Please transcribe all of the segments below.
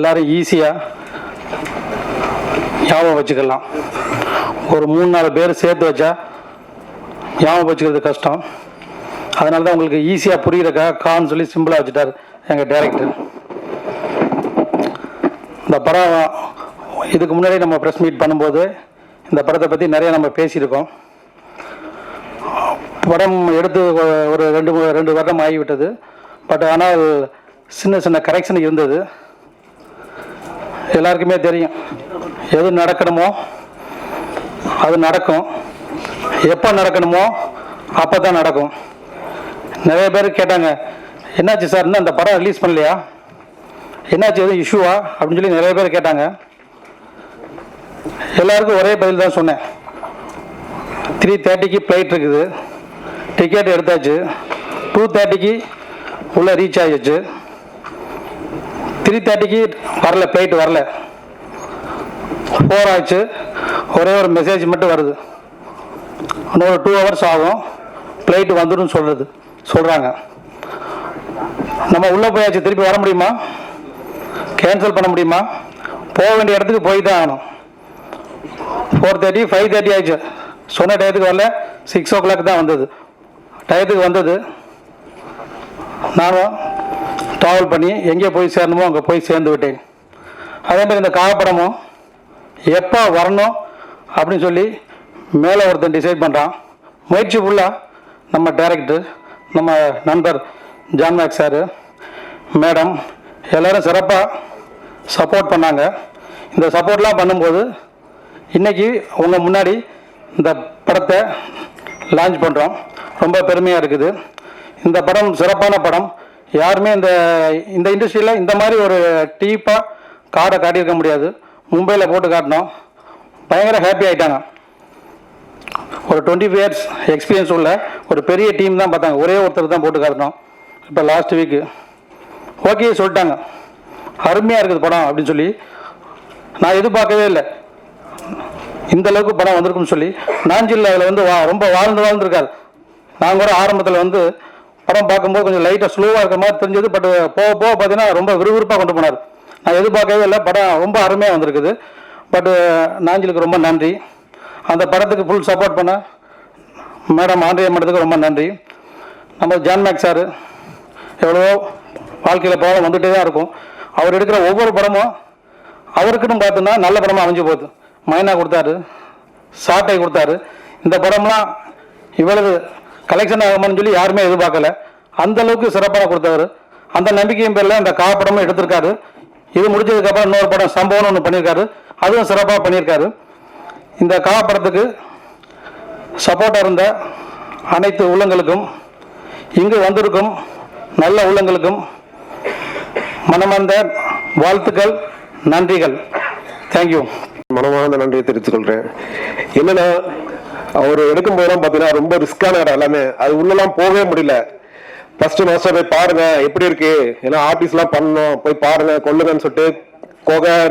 எல்லோரும் ஈஸியாக ஞாபகம் வச்சுக்கலாம். ஒரு 3-4 பேர் சேர்த்து வச்சா ஞாபகம் வச்சுக்கிறது கஷ்டம். அதனால தான் உங்களுக்கு ஈஸியாக புரியுறக்காக கான்னு சொல்லி சிம்பிளாக வச்சுட்டார் எங்கள் டைரக்டர். இந்த படம் இதுக்கு முன்னாடி நம்ம ப்ரெஸ் மீட் பண்ணும்போது இந்த படத்தை பற்றி நிறைய நம்ம பேசியிருக்கோம். படம் எடுத்து ஒரு 2 வருடம் ஆகிவிட்டது. பட் ஆனால் சின்ன சின்ன கரெக்ஷன் இருந்தது. எல்லாருக்குமே தெரியும், எது நடக்கணுமோ அது நடக்கும், எப்போ நடக்கணுமோ அப்போ தான் நடக்கும். நிறைய பேர் கேட்டாங்க, என்னாச்சு சார் இன்னும் அந்த படம் ரிலீஸ் பண்ணலையா, என்னாச்சு எதுவும் இஷ்யூவா அப்படின்னு சொல்லி நிறைய பேர் கேட்டாங்க. எல்லாருக்கும் ஒரே பதில் தான் சொன்னேன். 3:30க்கு ஃப்ளைட் இருக்குது, டிக்கெட் எடுத்தாச்சு, 2:30க்கு உள்ளே ரீச் ஆகிடுச்சு. 3:30க்கு வரல, ஃப்ளைட் வரல, 4 ஆச்சு. ஒரே ஒரு மெசேஜ் மட்டும் வருது, இன்னொரு 2 ஹவர்ஸ் ஆகும், ஃப்ளைட்டு வந்துடும் சொல்கிறாங்க. நம்ம உள்ளே போயாச்சு, திருப்பி வர முடியுமா, கேன்சல் பண்ண முடியுமா? போக வேண்டிய இடத்துக்கு போய் தான் ஆகணும். 4:30 5:30 ஆயிடுச்சு. சொன்ன டயத்துக்கு வரல, 6 o'clock தான் வந்தது. டயத்துக்கு வந்தது. நானும் ட்ராவல் பண்ணி எங்கே போய் சேரணுமோ அங்கே போய் சேர்ந்து விட்டேன். அதேமாதிரி இந்த காகப்படமும் எப்போ வரணும் அப்படின்னு சொல்லி மேலே ஒருத்தன் டிசைட் பண்ணுறான். முயற்சி ஃபுல்லாக நம்ம டைரக்டர், நம்ம நண்பர் ஜான் மேக்ஸ் சார், மேடம் எல்லோரும் சிறப்பாக சப்போர்ட் பண்ணாங்க. இந்த சப்போர்ட்லாம் பண்ணும்போது இன்றைக்கி உங்கள் முன்னாடி இந்த படத்தை லான்ச் பண்ணுறோம். ரொம்ப பெருமையாக இருக்குது. இந்த படம் சிறப்பான படம். யாருமே இந்த இண்டஸ்ட்ரியில் இந்த மாதிரி ஒரு டீப்பாக காடை காட்டியிருக்க முடியாது. மும்பையில் போட்டு காட்டினோம், பயங்கர ஹாப்பி ஆகிட்டாங்க. ஒரு 20 years எக்ஸ்பீரியன்ஸ் உள்ள ஒரு பெரிய டீம் தான் பார்த்தாங்க. ஒரே ஒருத்தர் தான் போட்டு காட்டினோம். இப்போ லாஸ்ட் வீக்கு ஓகே சொல்லிட்டாங்க, அருமையாக இருக்குது படம் அப்படின்னு சொல்லி. நான் எதிர்பார்க்கவே இல்லை இந்த அளவுக்கு படம் வந்திருக்குன்னு சொல்லி. நாஞ்சில் அதில் வந்து ரொம்ப வாழ்ந்துருக்காரு. நாங்கள் கூட ஆரம்பத்தில் படம் பார்க்கும்போது கொஞ்சம் லைட்டாக ஸ்லோவாக இருக்கிற மாதிரி தெரிஞ்சது. பட் போக போக பார்த்தீங்கன்னா ரொம்ப விறுவிறுப்பாக கொண்டு போனார். நான் எதிர்பார்க்கவே இல்லை, படம் ரொம்ப அருமையாக வந்திருக்குது. பட்டு நாஞ்சிலுக்கு ரொம்ப நன்றி. அந்த படத்துக்கு ஃபுல் சப்போர்ட் பண்ண மேடம் ஆண்ட்ரியா மேடத்துக்கு ரொம்ப நன்றி. நம்ம ஜான் மேக்ஸ் சார் எவ்வளவோ வாழ்க்கையில் படம் வந்துகிட்டே தான் இருக்கும். அவர் எடுக்கிற ஒவ்வொரு படமும் அவருக்குன்னு பார்த்தோன்னா நல்ல படமாக அமைஞ்சு போகுது. மைனா கொடுத்தாரு, சாட்டை கொடுத்தாரு. இந்த படம்லாம் இவ்வளவு கலெக்ஷன் ஆகுமான்னு சொல்லி யாருமே எதிர்பார்க்கல. அந்த அளவுக்கு சிறப்பாக கொடுத்தவர். அந்த நம்பிக்கையின் பேரில் இந்த காப்படமும் எடுத்திருக்காரு. இது முடிஞ்சதுக்கப்புறம் இன்னொரு படம் சம்பவம்னு ஒன்று பண்ணியிருக்காரு, அதுவும் சிறப்பாக பண்ணியிருக்காரு. இந்த காப்படத்துக்கு சப்போர்ட்டாக இருந்த அனைத்து உள்ளங்களுக்கும், இங்கு வந்திருக்கும் நல்ல உள்ளங்களுக்கும் மனமார்ந்த வாழ்த்துக்கள், நன்றிகள். தேங்க்யூ. மனமார்ந்த நன்றியை தெரிவித்துக் கொள்றேன். என்னன்னா, அவர் எடுக்கும் போதெல்லாம் பார்த்தீங்கன்னா ரொம்ப ரிஸ்கான இடம் எல்லாமே. அது உள்ளெல்லாம் போகவே முடியல. ஃபர்ஸ்ட் மாஸ்டர் போய் பாருங்க எப்படி இருக்கு, ஏன்னா ஆபீஸ்லாம் பண்ணணும், போய் பாருங்க கொள்ளுங்கன்னு சொல்லிட்டு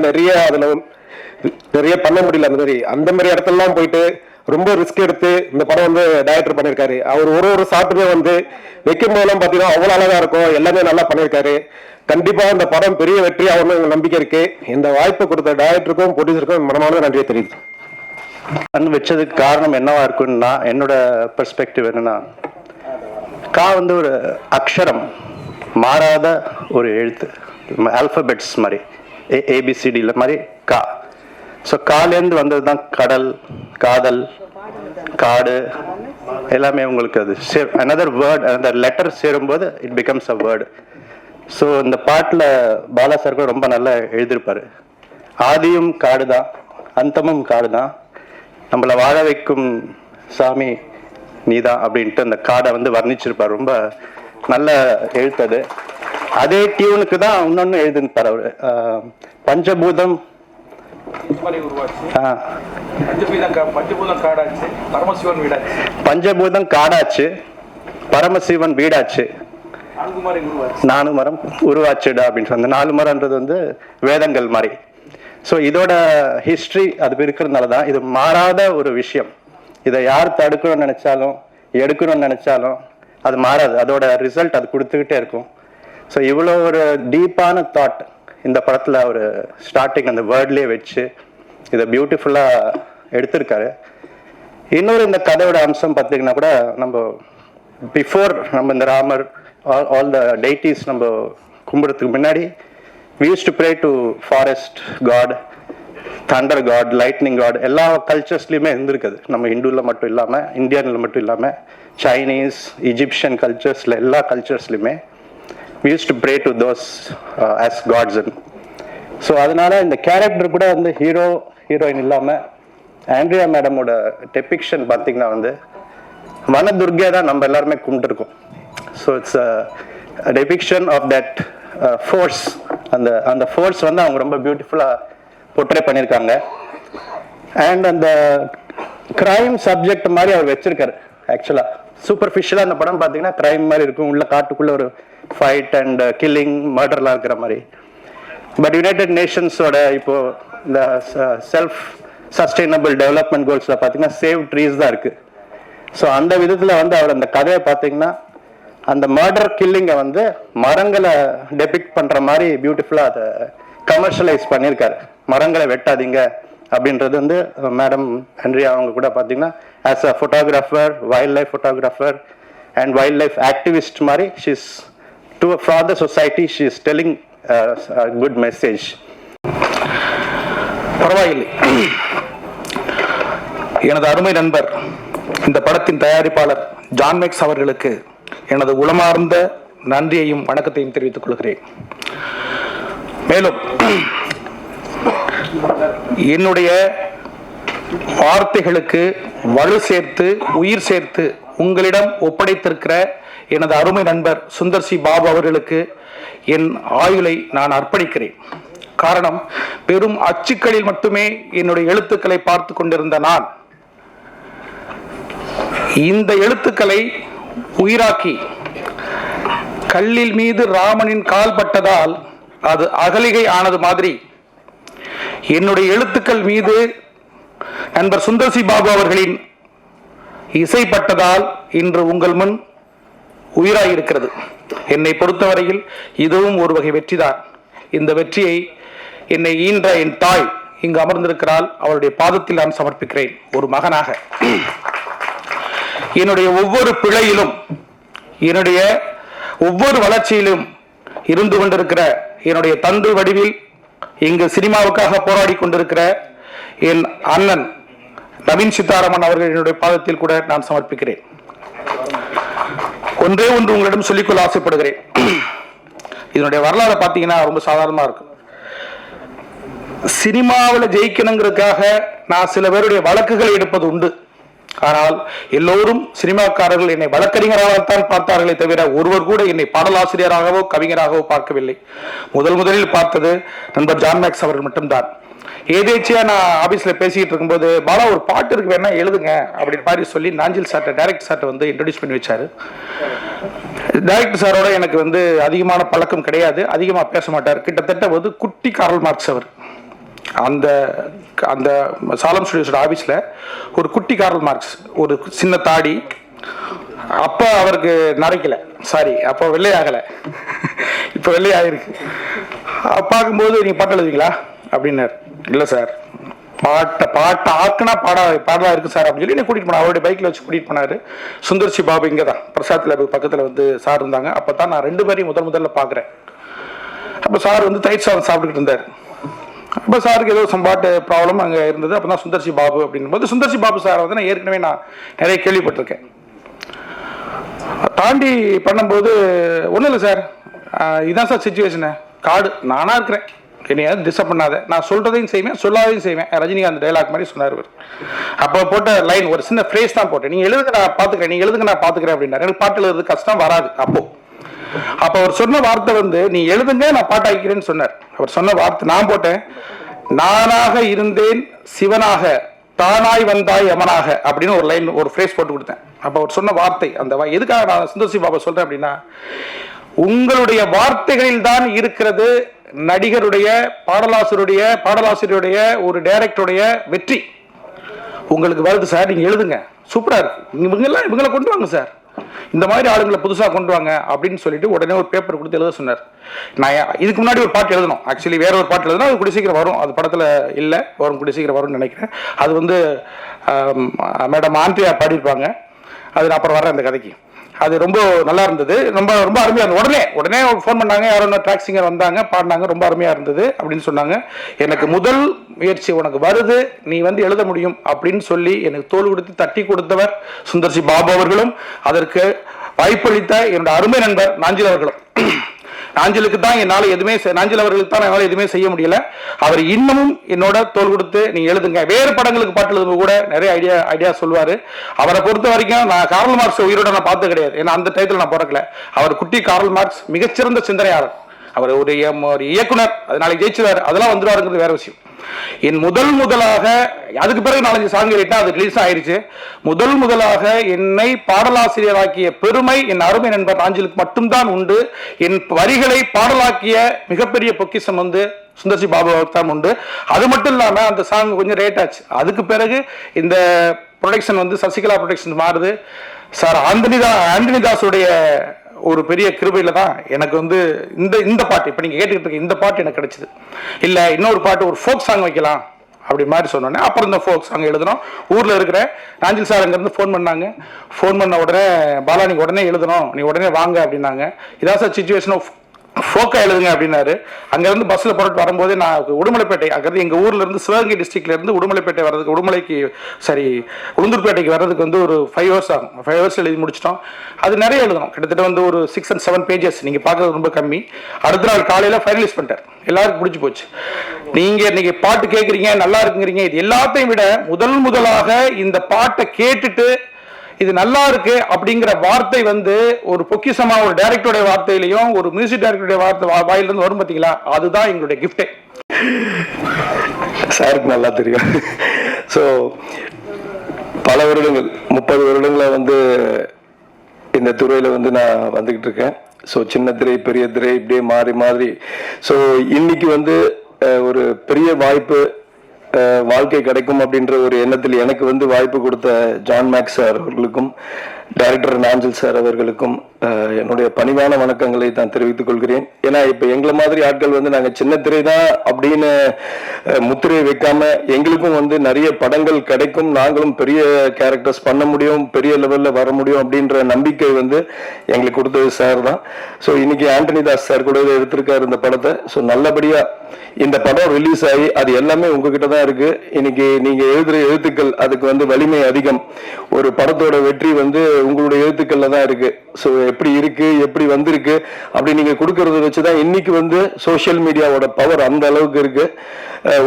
நிறைய அதுல நிறைய பண்ண முடியல. அந்த மாதிரி இடத்துலலாம் போயிட்டு ரொம்ப ரிஸ்க் எடுத்து இந்த படம் டைரக்டர் பண்ணியிருக்காரு. அவர் ஒரு ஷாட்டுமே வைக்கும் போதெல்லாம் பார்த்தீங்கன்னா அவ்வளோ அழகா இருக்கும், எல்லாமே நல்லா பண்ணியிருக்காரு. கண்டிப்பா இந்த படம் பெரிய வெற்றி ஆகணும்னு நம்பிக்கை இருக்கு. இந்த வாய்ப்பு கொடுத்த டைரக்டருக்கும் ப்ரொடியூசருக்கும் மனமார்ந்த நன்றியை தெரியுது. வச்சதுக்கு காரணம் என்னவா இருக்குன்னா, என்னோட பெர்ஸ்பெக்டிவ் என்னன்னா, கா ஒரு அக்ஷரம், மாறாத ஒரு எழுத்து, ஆல்பபெட்ஸ் மாதிரி ஏபிசிடியில் மாதிரி கா. ஸோ காலேருந்து வந்தது தான் கடல், காதல், காடு எல்லாமே. உங்களுக்கு அது அனதர் வேர்ட், அந்த லெட்டர் சேரும்போது it becomes a word. So இந்த பாட்டில் பாலா சார் ரொம்ப நல்லா எழுதியிருப்பார். ஆதியும் காடு தான், அந்தமும் காடு தான், நம்மளை வாழ வைக்கும் சாமி நீதான் அப்படின்ட்டு அந்த காடை வர்ணிச்சிருப்பார். ரொம்ப நல்ல எழுத்தது. அதே டியூனுக்கு தான் இன்னொன்னு எழுதிருப்பார் அவரு. பஞ்சபூதம் பஞ்சபூதம் காடாச்சு, பரமசிவன் வீடாச்சு, 4 மரம் உருவாச்சுடா அப்படின்னு சொன்ன. 4 மரம்ன்றது வேதங்கள் மாதிரி. ஸோ இதோட ஹிஸ்ட்ரி அது இருக்கிறதுனால தான் இது மாறாத ஒரு விஷயம். இதை யார் தடுக்கணும்னு நினைச்சாலும் எடுக்கணும்னு நினைச்சாலும் அது மாறாது. அதோட ரிசல்ட் அது கொடுத்துக்கிட்டே இருக்கும். ஸோ இவ்வளோ ஒரு டீப்பான தாட் இந்த படத்தில் அவர் ஸ்டார்டிங் அந்த வேர்ட்லேயே வச்சு இதை பியூட்டிஃபுல்லாக எடுத்திருக்காரு. இன்னொரு இந்த கதையோட அம்சம் பார்த்தீங்கன்னா கூட நம்ம பிஃபோர் நம்ம இந்த ராமர் ஆல் த டெய்டிஸ் நம்ம கும்பிடுறதுக்கு முன்னாடி we used to pray to forest god, thunder god, lightning god. எல்லா கல்ச்சர்ஸ்லையுமே இருந்திருக்குது. நம்ம ஹிந்துவில் மட்டும் இல்லாமல், இந்தியனில் மட்டும் இல்லாமல், சைனீஸ், இஜிப்சியன் கல்ச்சர்ஸில் எல்லா கல்ச்சர்ஸ்லையுமே we used to pray to those as gods. So அதனால இந்த கேரக்டர் கூட வந்து ஹீரோயின் இல்லாமல் ஆண்ட்ரியா மேடமோட டெபிக்ஷன் பார்த்தீங்கன்னா வந்து வனதுர்கே தான் நம்ம எல்லாருமே கும்பிட்டுருக்கோம். So it's depiction of that force. அந்த ஃபோர்ஸ் வந்து அவங்க ரொம்ப பியூட்டிஃபுல்லாக போர்ட்ரே பண்ணியிருக்காங்க. அண்ட் அந்த கிரைம் சப்ஜெக்ட் மாதிரி அவர் வச்சிருக்காரு. ஆக்சுவலாக சூப்பர்ஃபிஷியலாக அந்த படம் பார்த்தீங்கன்னா கிரைம் மாதிரி இருக்கும், உள்ள காட்டுக்குள்ள ஒரு ஃபைட் அண்ட் கில்லிங் மர்டர்லாம் இருக்கிற மாதிரி. பட் யுனைடெட் நேஷன்ஸோட இப்போ இந்த செல்ஃப் சஸ்டைனபிள் டெவலப்மெண்ட் கோல்ஸில் பார்த்தீங்கன்னா சேவ் ட்ரீஸ் தான் இருக்குது. ஸோ அந்த விதத்தில் வந்து அவர் அந்த கதையை பார்த்தீங்கன்னா அந்த மர்டர் கில்லிங்கை வந்து மரங்களை டெபிக்ட் பண்ணுற மாதிரி பியூட்டிஃபுல்லாக அதை கமர்ஷியலைஸ் பண்ணியிருக்காரு. மரங்களை வெட்டாதீங்க அப்படின்றது வந்து மேடம் ஆண்ட்ரியா அவங்க கூட பார்த்தீங்கன்னா as a photographer, wildlife photographer and wildlife activist மாதிரி she's for the society she is telling good message. பரவாயில்லை. எனது அருமை நண்பர் இந்த படத்தின் தயாரிப்பாளர் ஜான் மேக்ஸ் அவர்களுக்கு எனது உளமார்ந்த நன்றியையும் வணக்கத்தையும் தெரிவித்துக் கொள்கிறேன். மேலும் என்னுடைய வார்த்தைகளுக்கு வலு சேர்த்து உயிர் சேர்த்து உங்களிடம் ஒப்படைத்திருக்கிற எனது அருமை நண்பர் சுந்தர் சி பாபு அவர்களுக்கு என் ஆயுளை நான் அர்ப்பணிக்கிறேன். காரணம், பெரும் அச்சுக்களில் மட்டுமே என்னுடைய எழுத்துக்களை பார்த்து கொண்டிருந்த நான் இந்த எழுத்துக்களை உயிராக்கி கல்லில் மீது ராமனின் கால் பட்டதால் அது அகலிகை ஆனது மாதிரி என்னுடைய எழுத்துக்கள் மீது நண்பர் சுந்தர் சி பாபு அவர்களின் இசைப்பட்டதால் இன்று உங்கள் முன் உயிராயிருக்கிறது. என்னை பொறுத்தவரையில் இதுவும் ஒரு வகை வெற்றிதான். இந்த வெற்றியை என்னை ஈன்ற என் தாய் இங்கு அமர்ந்திருக்கிறாள், அவருடைய பாதத்தில் நான் சமர்ப்பிக்கிறேன். ஒரு மகனாக என்னுடைய ஒவ்வொரு பிழையிலும், என்னுடைய ஒவ்வொரு வளர்ச்சியிலும் இருந்து கொண்டிருக்கிற என்னுடைய தந்தை வடிவில் இங்கு சினிமாவுக்காக போராடி கொண்டிருக்கிற என் அண்ணன் நவீன் சித்தாராமன் அவர்கள் என்னுடைய பாதத்தில் கூட நான் சமர்ப்பிக்கிறேன். ஒன்றே ஒன்று உங்களிடம் சொல்லிக்கொள்ள ஆசைப்படுகிறேன். இதனுடைய வரலாறு பார்த்தீங்கன்னா ரொம்ப சாதாரணமா இருக்கும். சினிமாவில் ஜெயிக்கணுங்கிறதுக்காக நான் சில பேருடைய வழக்குகளை எடுப்பது உண்டு. ஆனால் எல்லோரும் சினிமாக்காரர்கள் என்னை வழக்கறிஞராகத்தான் பார்த்தார்களே தவிர ஒருவர் கூட என்னை பாடலாசிரியராகவோ கவிஞராகவோ பார்க்கவில்லை. முதலில் பார்த்தது நண்பர் ஜான் மேக்ஸ் அவர்கள் மட்டும்தான். ஏதேச்சியா நான் ஆபீஸ்ல பேசிட்டு இருக்கும்போது, பாலா ஒரு பாட்டு இருக்கு வேணா எழுதுங்க அப்படின்னு மாதிரி சொல்லி நாஞ்சில் சார்ட்ட, டைரக்டர் சார்ட்ட வந்து இன்ட்ரோடியூஸ் பண்ணி வச்சாரு. டைரக்டர் சாரோட எனக்கு வந்து அதிகமான பழக்கம் கிடையாது, அதிகமா பேச மாட்டார். கிட்டத்தட்ட வந்து குட்டி கார்ல் மார்க்ஸ் அவர். அந்த அந்த சாலம் ஸ்டுடியோஸோட ஆபீஸ்ல ஒரு குட்டி கார்ல் மார்க்ஸ், ஒரு சின்ன தாடி. அப்ப அவருக்கு நரைக்கல, சாரி அப்போ வெள்ளையாகல, இப்போ வெள்ளையாயிருக்கு. பார்க்கும்போது நீங்க பாட்டு எழுதுவீங்களா அப்படின்னாரு. இல்லை சார், பாட்டை ஆக்குனா பாடலா இருக்கு சார் அப்படின்னு சொல்லி என்ன கூட்டிட்டு போனார். அவருடைய பைக்ல வச்சு கூட்டிட்டு போனாரு. சுந்தர் சி பாபு இங்கே தான் பிரசாத் லேபுக்கு பக்கத்தில் வந்து சார் இருந்தாங்க. அப்பதான் நான் ரெண்டு பேரையும் முதல்ல பாக்குறேன். அப்ப சார் வந்து தயிர் சாதம் சாப்பிட்டுக்கிட்டு இருந்தார். அப்போ சாருக்கு ஏதோ சம்பாட்டு ப்ராப்ளம் அங்கே இருந்தது. அப்போ தான் சுந்தர் சி பாபு அப்படின்னும் போது, சுந்தர் சி பாபு சார் வந்து நான் ஏற்கனவே நிறைய கேள்விப்பட்டிருக்கேன். தாண்டி பண்ணும்போது ஒன்றும் இல்லை சார், இதுதான் சார் சுச்சுவேஷனு, காடு நானாக இருக்கிறேன், என்னையாவது டிஸ்டர்ப் பண்ணாத, நான் சொல்கிறதையும் செய்வேன் சொல்லாதையும் செய்வேன். ரஜினிகாந்த் டைலாக் மாதிரி சொன்னார். அப்போ போட்ட லைன் ஒரு சின்ன ஃப்ரேஸ் தான் போட்டேன். நீங்கள் எழுதுங்க நான் பார்த்துக்கிறேன், நீங்கள் எழுதுங்க நான் பார்த்துக்கிறேன் அப்படின்னாரு. எனக்கு பாட்டு எழுதுறது கஷ்டம் வராது. அப்போ அவர் சொன்ன வார்த்தை வந்து, நீ எழுதுங்க நான் பாட்டாக்கிறேன்னு சொன்னார். அவர் சொன்ன வார்த்தை நான் போட்டேன், நானாக இருந்தேன் சிவனாக, தானாய் வந்தாய் யமனாக அப்படின்னு ஒரு லைன், ஒரு ஃப்ரேஸ் போட்டு கொடுத்தேன். அப்போ அவர் சொன்ன வார்த்தை, அந்த எதுக்காக நான் சுந்தர் சி பாபா சொல்றேன் அப்படின்னா, உங்களுடைய வார்த்தைகளில் தான் இருக்கிறது நடிகருடைய, பாடலாசிரியருடைய, ஒரு டைரக்டருடைய வெற்றி உங்களுக்கு வருது சார். நீங்க எழுதுங்க, சூப்பரா இருக்கு, இவங்களை கொண்டு வாங்க சார், இந்த மாதிரி ஆளுங்களை புதுசாக கொண்டு வாங்க அப்படின்னு சொல்லிட்டு உடனே ஒரு பேப்பர் கொடுத்து எழுத சொன்னார். நான் இதுக்கு முன்னாடி ஒரு பாட்டு எழுதணும், ஆக்சுவலி வேற ஒரு பாட்டு எழுதணும், அது கூடிய சீக்கிரம் வரும், அது படத்தில் இல்லை, வரும், கூடிய சீக்கிரம் வரும்னு நினைக்கிறேன். அது வந்து மேடம் ஆண்ட்ரியா பாடியிருப்பாங்க, அது நான் அப்புறம் வரேன் அந்த கதைக்கு. அது ரொம்ப நல்லா இருந்தது, ரொம்ப ரொம்ப அருமையாக இருந்தது. உடனே ஃபோன் பண்ணாங்க, யாரோ ட்ராக் சிங்கர் வந்தாங்க, பாடினாங்க, ரொம்ப அருமையாக இருந்தது அப்படின்னு சொன்னாங்க. எனக்கு முதல் முயற்சி உனக்கு வருது, நீ வந்து எழுத முடியும் அப்படின்னு சொல்லி எனக்கு தோள் கொடுத்து தட்டி கொடுத்தவர் சுந்தர்சி பாபு அவர்களும், அதற்கு வாய்ப்பளித்த என்னோட அருமை நண்பர் நாஞ்சில் அவர்களும். நாஞ்சிலுக்கு தான் என்னால் எதுவுமே, நாஞ்சில் அவர்களுக்கு தான் என்னால் எதுவுமே செய்ய முடியல. அவர் இன்னமும் என்னோட தோள் கொடுத்து நீ எழுதுங்க, வேறு படங்களுக்கு பாட்டு எழுதும் கூட நிறைய ஐடியா சொல்லுவார். அவரை பொறுத்த வரைக்கும் நான் கார்ல் மார்க்ஸ் உயிரோட நான் பார்த்தது கிடையாது, ஏன்னா அந்த டயத்தில் நான் பிறக்கல. அவர் குட்டி கார்ல் மார்க்ஸ் மிகச்சிறந்த சிந்தனையாளர், அவர் ஒரு இயக்குனர், அதனால ஜெயிச்சுவார், அதெல்லாம் வந்துடுவாருங்கிறது வேற விஷயம். என் முதலாக அதுக்கு பிறகு 4-5 சாங் அது ரிலீஸ் ஆயிருச்சு. முதலாக என்னை பாடலாசிரியராக்கிய பெருமை என் அருமை நண்பர் நாஞ்சிலுக்கு மட்டும்தான் உண்டு. என் வரிகளை பாடலாக்கிய மிகப்பெரிய பொக்கிஷம் வந்து சுந்தர்சி பாபுவுக்கு தான் உண்டு. அது மட்டும் இல்லாம அந்த சாங் கொஞ்சம் ரேட் ஆச்சு. அதுக்கு பிறகு இந்த ப்ரொடக்ஷன் வந்து சசிகலா ப்ரொடக்ஷன் மாறுது. சார் ஆண்டனிதாஸுடைய ஒரு பெரிய கிருபையில தான் எனக்கு வந்து இந்த பாட்டு இப்போ நீங்கள் கேட்டுக்கிட்டு இருக்க இந்த பாட்டு எனக்கு கிடைச்சிது. இல்லை இன்னொரு பாட்டு, ஒரு ஃபோக் சாங் வைக்கலாம் அப்படி மாதிரி சொன்னோன்னே அப்புறம் இந்த ஃபோக் சாங் எழுதணும். ஊரில் இருக்கிற நாஞ்சில் சார் அங்கேருந்து ஃபோன் பண்ணாங்க. ஃபோன் பண்ண உடனே பாலா நீங்கள் உடனே எழுதணும், நீ உடனே வாங்க அப்படின்னாங்க. இதான் சார் சுச்சுவேஷன் ஆஃப் ஃபோக்கா எழுதுங்க அப்படின்னாரு. அங்கேருந்து பஸ்ஸில் புறட்டு வரும்போது நான் உடுமலைப்பேட்டை, அங்கேருந்து எங்கள் ஊரில் இருந்து சிவகங்கை டிஸ்ட்ரிக்ட்லேருந்து உடுமலைப்பேட்டை வர்றதுக்கு, உளுந்தூர்பேட்டைக்கு வர்றதுக்கு வந்து ஒரு 5 hours ஆகும். 5 hours எழுதி முடிச்சிட்டோம். அது நிறைய எழுதணும், கிட்டத்தட்ட வந்து ஒரு 6 and 7 pages. நீங்கள் பார்க்குறது ரொம்ப கம்மி. அடுத்த நாள் காலையில் ஃபைனலைஸ் பண்ணிட்டார், எல்லாருக்கும் பிடிச்சி போச்சு. நீங்கள் பாட்டு கேட்குறீங்க, நல்லா இருக்குங்கிறீங்க. இது எல்லாத்தையும் விட முதலாக இந்த பாட்டை கேட்டுட்டு இது நல்லா இருக்கு அப்படிங்கிற வார்த்தை வந்து ஒரு பொக்கிஷமா ஒரு டைரக்டருடைய வார்த்தையிலையும் ஒரு மியூசிக் டைரக்டருடைய வாயிலிருந்து வரும் பார்த்தீங்களா, அதுதான் எங்களுடைய கிஃப்டே. சாருக்கு நல்லா தெரியும். ஸோ பல வருடங்கள், 30 வருடங்களா வந்து இந்த துறையில வந்து நான் வந்துகிட்டு இருக்கேன். ஸோ சின்ன திரை பெரிய திரை இப்படியே மாறி ஸோ இன்னைக்கு வந்து ஒரு பெரிய வாய்ப்பு வாழ்க்கை கிடைக்கும் அப்படின்ற ஒரு எண்ணத்தில் எனக்கு வந்து வாய்ப்பு கொடுத்த ஜான் மேக்ஸ் சார் அவர்களுக்கும் டைரக்டர் நாஞ்சில் சார் அவர்களுக்கும் என்னுடைய பணிவான வணக்கங்களை தான் தெரிவித்துக் கொள்கிறேன். ஏன்னா இப்ப எங்களை மாதிரி ஆட்கள் வந்து நாங்க சின்ன திரை தான் அப்படின்னு முத்திரையை வைக்காம எங்களுக்கும் வந்து நிறைய படங்கள் கிடைக்கும், நாங்களும் பெரிய கேரக்டர்ஸ் பண்ண முடியும், பெரிய லெவல்ல வர முடியும் அப்படின்ற நம்பிக்கை வந்து எங்களுக்கு கொடுத்தது சார் தான். ஸோ இன்னைக்கு ஆண்டனிதாஸ் சார் கூட எடுத்திருக்காரு இந்த படத்தை. ஸோ நல்லபடியா இந்த படம் ரிலீஸ் ஆகி அது எல்லாமே உங்ககிட்ட தான் இருக்கு. இன்னைக்கு நீங்க எழுதுற எழுத்துக்கள் அதுக்கு வந்து வலிமை அதிகம். ஒரு படத்தோட வெற்றி வந்து உங்களுடைய எழுத்துக்கள்ல தான் இருக்கு. ஸோ எப்படி இருக்கு, எப்படி வந்திருக்கு அப்படி நீங்க கொடுக்கறத வச்சுதான் இன்னைக்கு வந்து சோசியல் மீடியாவோட பவர் அந்த அளவுக்கு இருக்கு.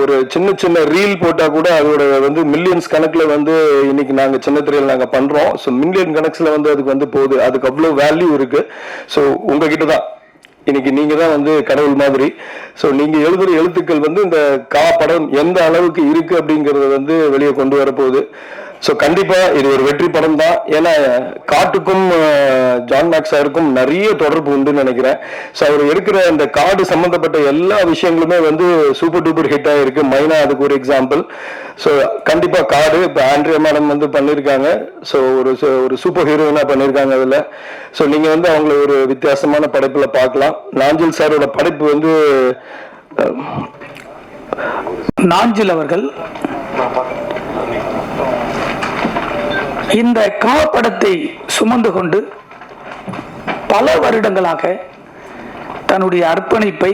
ஒரு சின்ன ரீல் போட்டா கூட அதோட வந்து மில்லியன்ஸ் கணக்குல வந்து இன்னைக்கு நாங்க சின்ன திரையில் நாங்க பண்றோம். ஸோ மில்லியன் கணக்குல வந்து அதுக்கு வந்து போகுது, அதுக்கு அவ்வளவு வேல்யூ இருக்கு. ஸோ உங்ககிட்ட தான் இன்னைக்கு நீங்க தான் வந்து கடவுள் மாதிரி. ஸோ நீங்க எழுதுற எழுத்துக்கள் வந்து இந்த படம் எந்த அளவுக்கு இருக்கு அப்படிங்கறத வந்து வெளியே கொண்டு வரப்போகுது. ஸோ கண்டிப்பா இது ஒரு வெற்றி படம் தான். ஏன்னா காட்டுக்கும் ஜான் மேக்ஸ் சாருக்கும் நிறைய தொடர்பு உண்டுன்னு நினைக்கிறேன். ஸோ அவர் எடுக்கிற இந்த காடு சம்பந்தப்பட்ட எல்லா விஷயங்களுமே வந்து சூப்பர் டூப்பர் ஹிட் ஆயிருக்கு. மைனா அதுக்கு ஒரு எக்ஸாம்பிள். ஸோ கண்டிப்பா காடு இப்போ ஆண்ட்ரியா மேடம் வந்து பண்ணியிருக்காங்க. ஸோ ஒரு சூப்பர் ஹீரோயினா பண்ணியிருக்காங்க அதுல. ஸோ நீங்க வந்து அவங்களை ஒரு வித்தியாசமான படைப்புல பார்க்கலாம். நாஞ்சில் சாரோட படைப்பு வந்து நாஞ்சில் அவர்கள் இந்த படத்தை சுமந்து கொண்டு பல வருடங்களாக தன்னுடைய அர்ப்பணிப்பை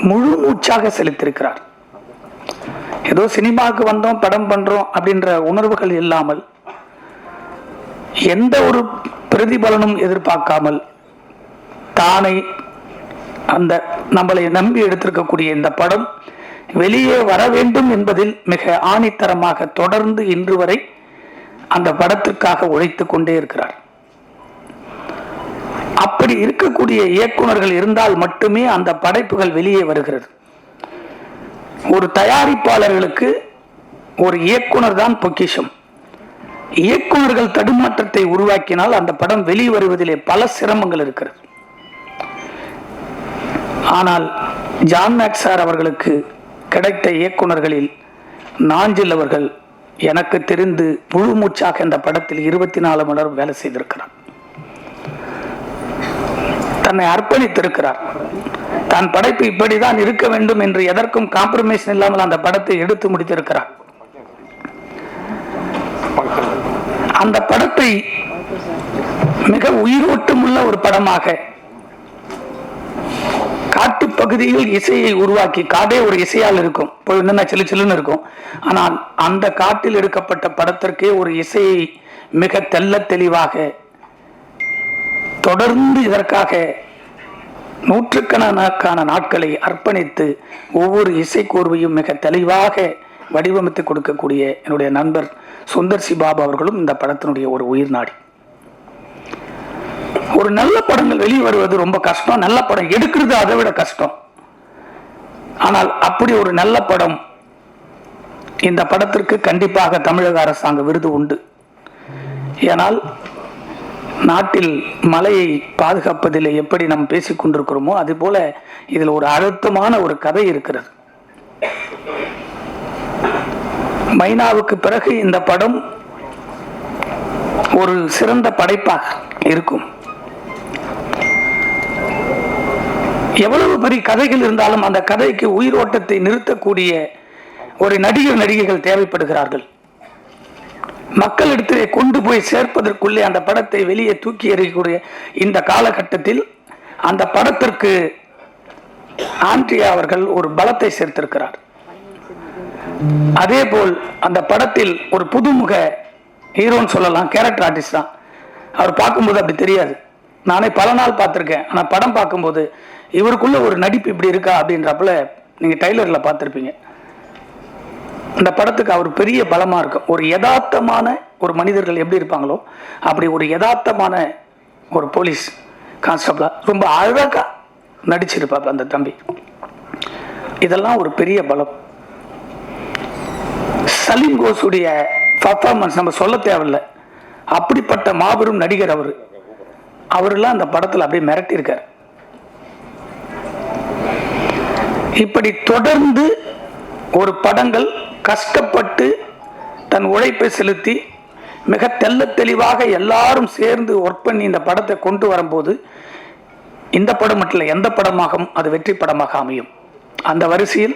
முழு மூச்சாக செலுத்தியிருக்கிறார். ஏதோ சினிமாவுக்கு வந்தோம் படம் பண்றோம் அப்படின்ற உணர்வுகள் இல்லாமல், எந்த ஒரு பிரதிபலனும் எதிர்பார்க்காமல் தானே அந்த நம்மளை நம்பி எடுத்திருக்கக்கூடிய இந்த படம் வெளியே வர வேண்டும் என்பதில் மிக ஆணித்தரமாக தொடர்ந்து இன்று வரை அந்த படத்திற்காக உழைத்துக் கொண்டே இருக்கிறார். அப்படி இருக்கக்கூடிய இயக்குனர்கள் இருந்தால் மட்டுமே அந்த படைப்புகள் வெளியே வருகிறது. ஒரு தயாரிப்பாளர்களுக்கு ஒரு இயக்குனர் தான் பொக்கிஷம். இயக்குனர்கள் தடுமாற்றத்தை உருவாக்கினால் அந்த படம் வெளிவருவதிலே பல சிரமங்கள் இருக்கிறது. ஆனால் ஜான் மேக்ஸ் சார் அவர்களுக்கு கிடைத்த இயக்குனர்களில் நாஞ்சில் அவர்கள் எனக்கு தெரிந்து முழு மூச்சாக இந்த படத்தில் 24 மணி நேரம் வேலை செய்திருக்கிறார். தன்னை அர்ப்பணித்திருக்கிறார். தன் படைப்பு இப்படிதான் இருக்க வேண்டும் என்று எதற்கும் காம்ப்ரமைஸ் இல்லாமல் அந்த படத்தை எடுத்து முடித்திருக்கிறார். அந்த படத்தை மிக உயிரோட்டமுள்ள ஒரு படமாக காட்டு பகுதியில் இசையை உருவாக்கி, காடே ஒரு இசையால் இருக்கும், போய் என்னென்ன சில்லு சில்லுன்னு இருக்கும். ஆனால் அந்த காட்டில் எடுக்கப்பட்ட படத்திற்கே ஒரு இசையை மிக தெள்ள தெளிவாக தொடர்ந்து இதற்காக நூற்றுக்கணக்கான நாட்களை அர்ப்பணித்து ஒவ்வொரு இசைக்கோர்வையும் மிக தெளிவாக வடிவமைத்து கொடுக்கக்கூடிய என்னுடைய நண்பர் சுந்தர் சி பாபு அவர்களும் இந்த படத்தினுடைய ஒரு உயிர் நாடி. ஒரு நல்ல படங்கள் வெளியே வருவது ரொம்ப கஷ்டம், நல்ல படம் எடுக்கிறது அதை விட கஷ்டம். ஆனால் அப்படி ஒரு நல்ல படம், இந்த படத்திற்கு கண்டிப்பாக தமிழக அரசாங்க விருது உண்டு. ஏனால் நாட்டில் மலையை பாதுகாப்பதில் எப்படி நாம் பேசிக் கொண்டிருக்கிறோமோ அதுபோல இதில் ஒரு அழுத்தமான ஒரு கதை இருக்கிறது. மைனாவுக்கு பிறகு இந்த படம் ஒரு சிறந்த படைப்பாக இருக்கும். எவ்வளவு பெரிய கதைகள் இருந்தாலும் அந்த கதைக்கு உயிரோட்டத்தை நிறுத்தக்கூடிய ஒரு நடிகர் நடிகைகள் தேவைப்படுகிறார்கள். மக்களிடத்திலே கொண்டு போய் சேர்ப்பதற்குள்ளே அந்த படத்தை வெளியே தூக்கி எறியக்கூடிய இந்த காலகட்டத்தில் அந்த படத்திற்கு ஆண்ட்ரியா அவர்கள் ஒரு பலத்தை சேர்த்திருக்கிறார். அதே போல் அந்த படத்தில் ஒரு புதுமுக ஹீரோன்னு சொல்லலாம், கேரக்டர் ஆர்டிஸ்ட் தான். அவர் பார்க்கும்போது அப்படி தெரியாது. நானே பல நாள் பார்த்துருக்கேன். ஆனால் படம் பார்க்கும்போது இவருக்குள்ள ஒரு நடிப்பு இப்படி இருக்கா அப்படின்றப்பல நீங்கள் டைலரில் பார்த்துருப்பீங்க. இந்த படத்துக்கு அவர் பெரிய பலமாக இருக்கும். ஒரு யதார்த்தமான ஒரு மனிதர்கள் எப்படி இருப்பாங்களோ அப்படி ஒரு யதார்த்தமான ஒரு போலீஸ் கான்ஸ்டபிளா ரொம்ப அழகாக நடிச்சிருப்பாப்ப அந்த தம்பி. இதெல்லாம் ஒரு பெரிய பலம். சலீம் கோஸுடைய பர்ஃபார்மன்ஸ் நம்ம சொல்ல தேவையில்லை. அப்படிப்பட்ட மாபெரும் நடிகர் அவரெல்லாம் அந்த படத்தில் அப்படியே மிரட்டியிருக்கார். இப்படி தொடர்ந்து ஒரு படங்கள் கஷ்டப்பட்டு தன் உழைப்பை செலுத்தி மிக தெள்ள தெளிவாக எல்லாரும் சேர்ந்து ஒர்க் பண்ணி இந்த படத்தை கொண்டு வரும்போது இந்த படம் மட்டும் இல்லை, எந்த படமாகவும் அது வெற்றி படமாக அமையும். அந்த வரிசையில்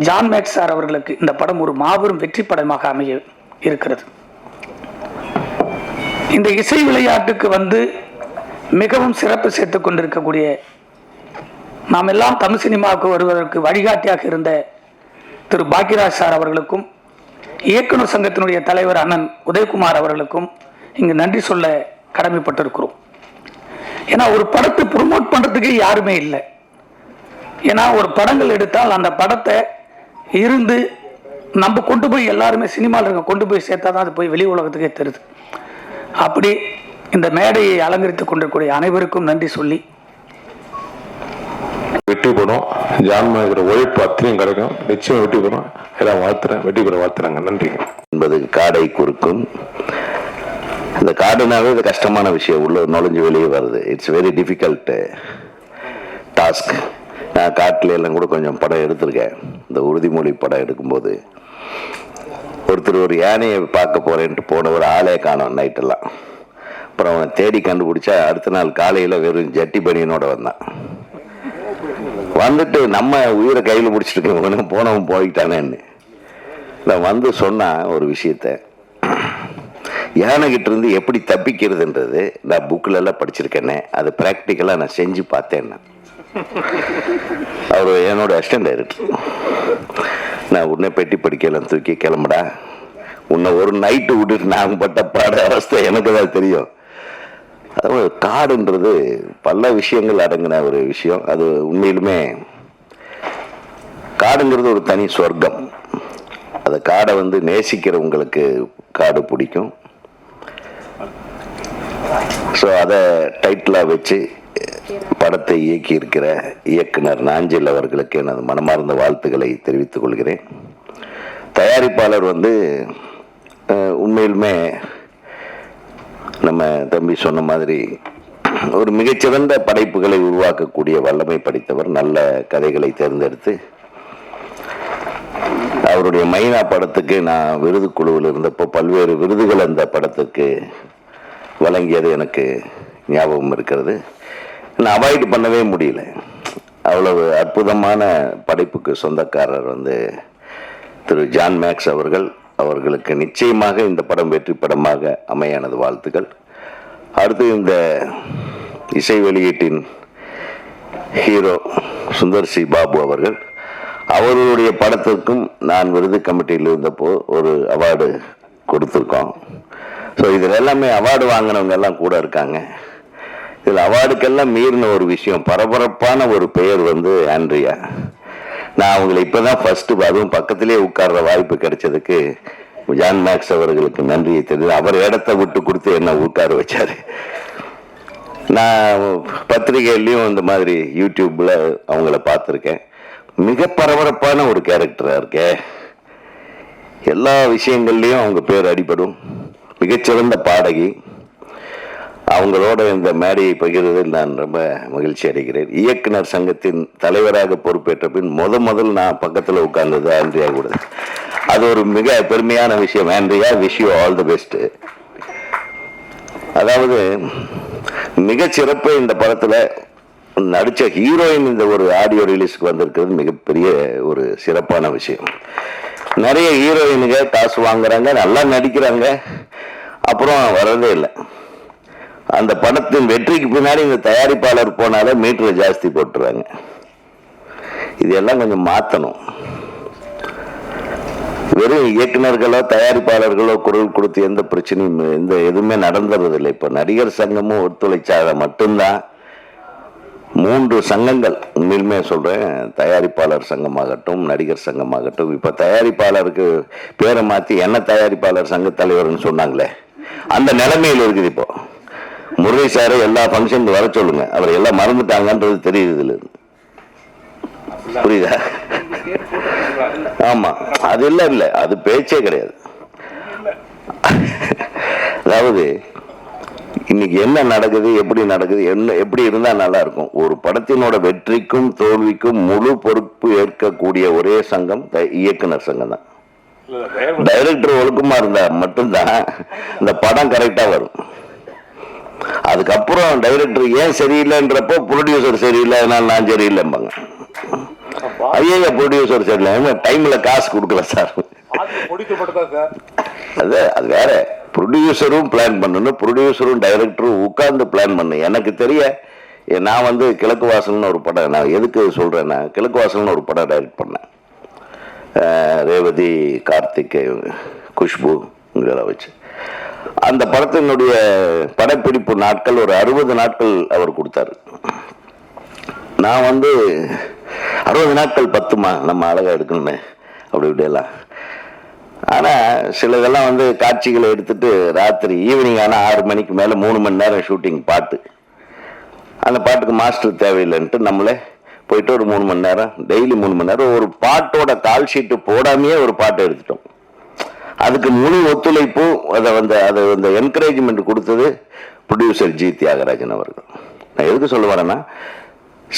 ஜான் மேக்ஸ் சார் அவர்களுக்கு இந்த படம் ஒரு மாபெரும் வெற்றி படமாக அமைய இருக்கிறது. இந்த இசை விளையாட்டுக்கு மிகவும் சிறப்பு சேர்த்துக் கொண்டிருக்கக்கூடிய, நாம் எல்லாம் தமிழ் சினிமாவுக்கு வருவதற்கு வழிகாட்டியாக இருந்த திரு பாக்கியராஜ் சார் அவர்களுக்கும் இயக்குனர் சங்கத்தினுடைய தலைவர் அண்ணன் உதயகுமார் அவர்களுக்கும் இங்கு நன்றி சொல்ல கடமைப்பட்டிருக்கிறோம். ஏன்னா ஒரு படத்தை ப்ரொமோட் பண்றதுக்கு யாருமே இல்லை. ஏன்னா ஒரு படங்கள் எடுத்தால் அந்த படத்தை இருந்து நம்ம கொண்டு போய் எல்லாருமே சினிமாவில் இருக்க கொண்டு போய் சேர்த்தா தான் அது போய் வெளி உலகத்துக்கே தெரியுது. அப்படி இந்த மேடையை அலங்கரித்துக் கொண்டிருக்கூடிய அனைவருக்கும் நன்றி சொல்லி, வெற்றி பெறும். ஜான்மேகர் உழைப்பு அத்தனையும் கிடைக்கும். நிச்சயம் வெற்றி பெறும். எல்லாம் வாழ்த்துறேன், வெற்றி பெற வாழ்த்துறாங்க. நன்றிங்க. என்பது காடை குறுக்கும். இந்த காடுனாவே இது கஷ்டமான விஷயம். உள்ள நுழைஞ்சு வெளியே வருது. It's very difficult task. நான் காட்டில் எல்லாம் கூட கொஞ்சம் படம் எடுத்திருக்கேன். இந்த உறுதிமொழி படம் எடுக்கும்போது ஒருத்தர் ஒரு யானையை பார்க்க போறேன்ட்டு போன ஒரு ஆளே காணோம் நைட்டெல்லாம். அப்புறம் அவனை தேடி கண்டுபிடிச்சா அடுத்த நாள் காலையில் வெறும் ஜட்டி பனியனோட வந்தான். வந்துட்டு நம்ம உயிரை கையில் பிடிச்சிட்டு போனவன் போயிட்டானேன்னு நான் சொன்னா ஒரு விஷயத்த, யானைகிட்ட இருந்து எப்படி தப்பிக்கிறதுன்றது நான் புக்கில் எல்லாம் படிச்சிருக்கேனே, அது ப்ராக்டிக்கலாக நான் செஞ்சு பார்த்தேன். அவர் என்னோட அசிஸ்டன்ட் டைரக்டர். நான் உன்னை பெட்டி படிக்கலாம் தூக்கி கிளம்புடா, உன்னை ஒரு நைட்டு விட்டுட்டு நான் பட்ட பாட அவஸ்தை எனக்கு தான் தெரியும். அதாவது காடுன்றது பல விஷயங்கள் அடங்கின ஒரு விஷயம். அது உண்மையிலுமே காடுங்கிறது ஒரு தனி சொர்க்கம். அந்த காடை நேசிக்கிறவங்களுக்கு காடு பிடிக்கும். ஸோ அதை டைட்டிலாக வச்சு படத்தை இயக்கி இருக்கிற இயக்குனர் நாஞ்சில் அவர்களுக்கு எனது மனமார்ந்த வாழ்த்துக்களை தெரிவித்துக் கொள்கிறேன். தயாரிப்பாளர் உண்மையிலுமே நம்ம தம்பி சொன்ன மாதிரி ஒரு மிகச்சிறந்த படைப்புகளை உருவாக்கக்கூடிய வல்லமை படைத்தவர். நல்ல கதைகளை தேர்ந்தெடுத்து அவருடைய மைனா படத்துக்கு நான் விருது குழுவில் இருந்தப்போ பல்வேறு விருதுகள் அந்த படத்துக்கு வழங்கியது எனக்கு ஞாபகம் இருக்கிறது. நான் அவாய்ட் பண்ணவே முடியல. அவ்வளவு அற்புதமான படைப்புக்கு சொந்தக்காரர் திரு ஜான் மேக்ஸ் அவர்கள். அவர்களுக்கு நிச்சயமாக இந்த படம் வெற்றி படமாக அமைய எனது வாழ்த்துக்கள். அடுத்து இந்த இசை வெளியீட்டின் ஹீரோ சுந்தர் சி பாபு அவர்கள், அவர்களுடைய படத்திற்கும் நான் விருது கமிட்டியில் இருந்தப்போ ஒரு அவார்டு கொடுத்துருக்கோம். ஸோ இதில் எல்லாமே அவார்டு வாங்கினவங்க எல்லாம் கூட இருக்காங்க. இதில் அவார்டுக்கெல்லாம் மீறின ஒரு விஷயம், பரபரப்பான ஒரு பெயர் ஆண்ட்ரியா. நான் அவங்களை இப்போதான் ஃபர்ஸ்ட், அதுவும் பக்கத்திலே உட்கார்ற வாய்ப்பு கிடைச்சதுக்கு ஜான் மேக்ஸ் அவர்களுக்கு நன்றியை தெரியுது. அவர் இடத்த விட்டு கொடுத்து என்ன உட்கார வச்சாரு. நான் பத்திரிகையிலையும் இந்த மாதிரி யூடியூப்ல அவங்கள பார்த்துருக்கேன். மிக பரபரப்பான ஒரு கேரக்டரா இருக்கே, எல்லா விஷயங்கள்லையும் அவங்க பேர் அடிபடும். மிகச்சிறந்த பாடகி. அவங்களோட இந்த மேடையை பகிர்வதில் நான் ரொம்ப மகிழ்ச்சி அடைகிறேன். இயக்குனர் சங்கத்தின் தலைவராக பொறுப்பேற்ற பின் முதல் நான் பக்கத்தில் உட்கார்ந்தது ஆண்ட்ரியா கூட. அது ஒரு மிக பெருமையான விஷயம். Andrea, wish you all the best. அதாவது மிகச்சிறப்பு இந்த படத்துல நடிச்ச ஹீரோயின் இந்த ஒரு ஆடியோ ரிலீஸ்க்கு வந்திருக்கிறது மிகப்பெரிய ஒரு சிறப்பான விஷயம். நிறைய ஹீரோயினுங்க காசு வாங்குறாங்க, நல்லா நடிக்கிறாங்க, அப்புறம் வரதே இல்லை. அந்த படத்தின் வெற்றிக்கு பின்னாடி இந்த தயாரிப்பாளர் போனாலே மீட்டர் ஜாஸ்தி போட்டுருவாங்க. இதெல்லாம் கொஞ்சம் மாற்றணும். வெறும் இயக்குநர்களோ தயாரிப்பாளர்களோ குரல் கொடுத்து எந்த பிரச்சனையும் எதுவுமே நடந்துறதில்லை. இப்போ நடிகர் சங்கமும் ஒத்துழைச்சாத மட்டும்தான் 3 சங்கங்கள், உண்மையிலுமே சொல்றேன், தயாரிப்பாளர் சங்கமாகட்டும் நடிகர் சங்கமாகட்டும். இப்ப தயாரிப்பாளருக்கு பேரை மாத்தி என்ன தயாரிப்பாளர் சங்க தலைவர்னு சொன்னாங்களே, அந்த நிலைமையில் இருக்குது. இப்போ முரளி சாரை எல்லா ஃபங்க்ஷனுக்கு வர சொல்லுங்க, அவர் எல்லாம் மறந்துட்டாங்கன்றது தெரியுது. புரியுதா? ஆமா, அது இல்ல அது பேச்சே கிடையாது. அதாவது இன்னைக்கு என்ன நடக்குது, எப்படி நடக்குது, எப்படி இருந்தா நல்லா இருக்கும். ஒரு படத்தினோட வெற்றிக்கும் தோல்விக்கும் முழு பொறுப்பு ஏற்கக்கூடிய ஒரே சங்கம் இயக்குனர் சங்கம் தான். டைரக்டர் ஒழுக்கமா இருந்தா மட்டும்தான் இந்த படம் கரெக்டா வரும். அதுக்கப்புறம் டைரக்டர் ஏன் சரியில்லைன்றப்போ ப்ரொடியூசர் சரியில்லை, அதனால நான் சரியில்லைம்பாங்க. ஐயா ப்ரொடியூசர் சரியில்லை, டைம்ல காசு கொடுக்கல சார். அது வேற. ப்ரொடியூசரும் பிளான் பண்ணணும், ப்ரொடியூசரும் டைரக்டரும் உட்கார்ந்து பிளான் பண்ணணும். எனக்கு தெரிய நான் கிழக்கு வாசல்னு ஒரு படம், நான் எதுக்கு சொல்றேன்னா, கிழக்கு வாசல்னு ஒரு படம் டைரக்ட் பண்ணேன். ரேவதி, கார்த்திக், குஷ்பு வச்சு. அந்த படத்தினுடைய படப்பிடிப்பு நாட்கள் ஒரு 60 நாட்கள் அவர் கொடுத்தாரு. நான் 60 நாட்கள் பத்துமா, நம்ம அழகா எடுக்கணுமே அப்படி இப்படியெல்லாம். ஆனால் சிலதெல்லாம் காட்சிகளை எடுத்துட்டு ராத்திரி ஈவினிங் ஆனால் 6 மணிக்கு மேலே 3 மணி நேரம் ஷூட்டிங் பாட்டு. அந்த பாட்டுக்கு மாஸ்டர் தேவையில்லைன்ட்டு நம்மளே போயிட்டு ஒரு 3 மணி நேரம், டெய்லி 3 மணி நேரம் ஒரு பாட்டோட கால் ஷீட்டு போடாமையே ஒரு பாட்டை எடுத்துட்டோம். அதுக்கு முழு ஒத்துழைப்பு அதை என்கரேஜ்மெண்ட் கொடுத்தது ப்ரொடியூசர் ஜி தியாகராஜன் அவர்கள். நான் எதுக்கு சொல்ல வரேன்னா,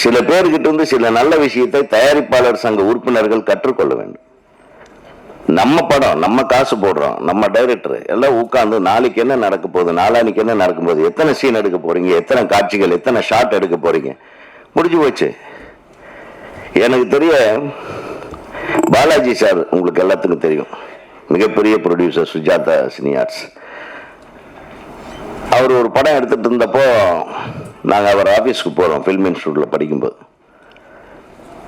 சில பேர்கிட்ட சில நல்ல விஷயத்தை தயாரிப்பாளர் சங்க உறுப்பினர்கள் கற்றுக்கொள்ள வேண்டும். நம்ம படம், நம்ம காசு போடுறோம், நம்ம டைரக்டர் எல்லாம் உட்கார்ந்து நாளைக்கு என்ன நடக்க போகுது, நாளானிக்கு என்ன நடக்கும் போது, எத்தனை சீன் எடுக்க போறீங்க, எத்தனை காட்சிகள், எத்தனை ஷாட் எடுக்க போறீங்க, முடிஞ்சு போச்சு. எனக்கு தெரிய பாலாஜி சார் உங்களுக்கு எல்லாத்துக்கும் தெரியும், மிகப்பெரிய ப்ரொடியூசர், சுஜாதா சினியார்ட்ஸ். அவர் ஒரு படம் எடுத்துட்டு இருந்தப்போ நாங்கள் அவர் ஆஃபீஸ்க்கு போகிறோம், ஃபில்ம் இன்ஸ்டியூட்டில் படிக்கும்போது.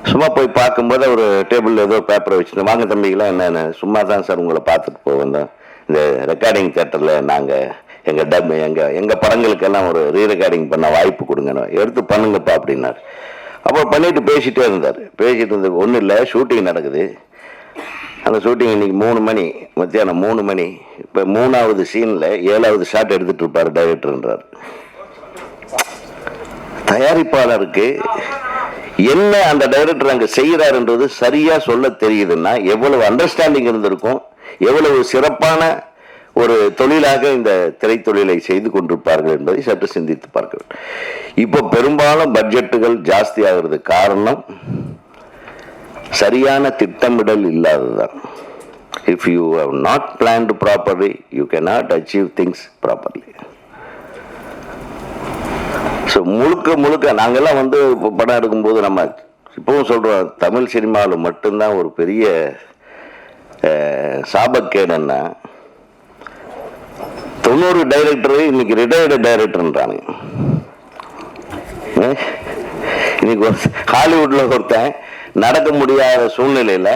சும்மா போய் பார்க்கும்போது அவர் டேபிளில் ஏதோ பேப்பரை வச்சுட்டு, வாங்க தம்பிகளாம் என்னென்ன, சும்மா தான் சார் உங்களை பார்த்துட்டு போவேன். இந்த ரெக்கார்டிங் தேட்டரில் நாங்கள் எங்கள் படங்களுக்கெல்லாம் ஒரு ரீ ரெக்கார்டிங் பண்ண வாய்ப்பு கொடுங்க, எடுத்து பண்ணுங்கப்பா அப்படின்னாரு. அப்போ பண்ணிட்டு பேசிகிட்டே இருந்தார். பேசிட்டு இருந்தது ஒன்றும் இல்லை, ஷூட்டிங் நடக்குது. அந்த ஷூட்டிங் இன்னைக்கு 3 மணி, மத்தியானம் 3 மணி. இப்போ 3வது சீனில் 7வது ஷாட் எடுத்துட்டு இருப்பார் டைரக்டர்ன்றார். தயாரிப்பாளருக்கு என்ன அந்த டைரக்டர் அங்க செய்யறாருன்றது சரியா சொல்ல தெரியுதுன்னா எவ்வளவு அண்டர்ஸ்டாண்டிங் இருந்திருக்கும், எவ்வளவு சிறப்பான ஒரு தொழிலாக இந்த திரைத்தொழிலை செய்து கொண்டிருப்பார்கள் என்பதை சற்று சிந்தித்து பார்க்க வேண்டும். இப்போ பெரும்பாலும் பட்ஜெட்டுகள் ஜாஸ்தி ஆகிறது காரணம் சரியான திட்டமிடல் இல்லாததுதான். If you have not planned properly you cannot achieve things properly. So முழுக்க நாங்கெல்லாம் வந்து படம் எடுக்கும்போது நம்ம இப்பவும் சொல்கிறோம், தமிழ் சினிமாவில் மட்டும்தான் ஒரு பெரிய சாபக்கேடுன்னா 90 டைரக்டரு இன்னைக்கு ரிட்டையர்டு டைரக்டர்ன்றானுங்க. இன்னைக்கு ஹாலிவுட்ல ஒருத்தன் நடக்க முடியாத சூழ்நிலையில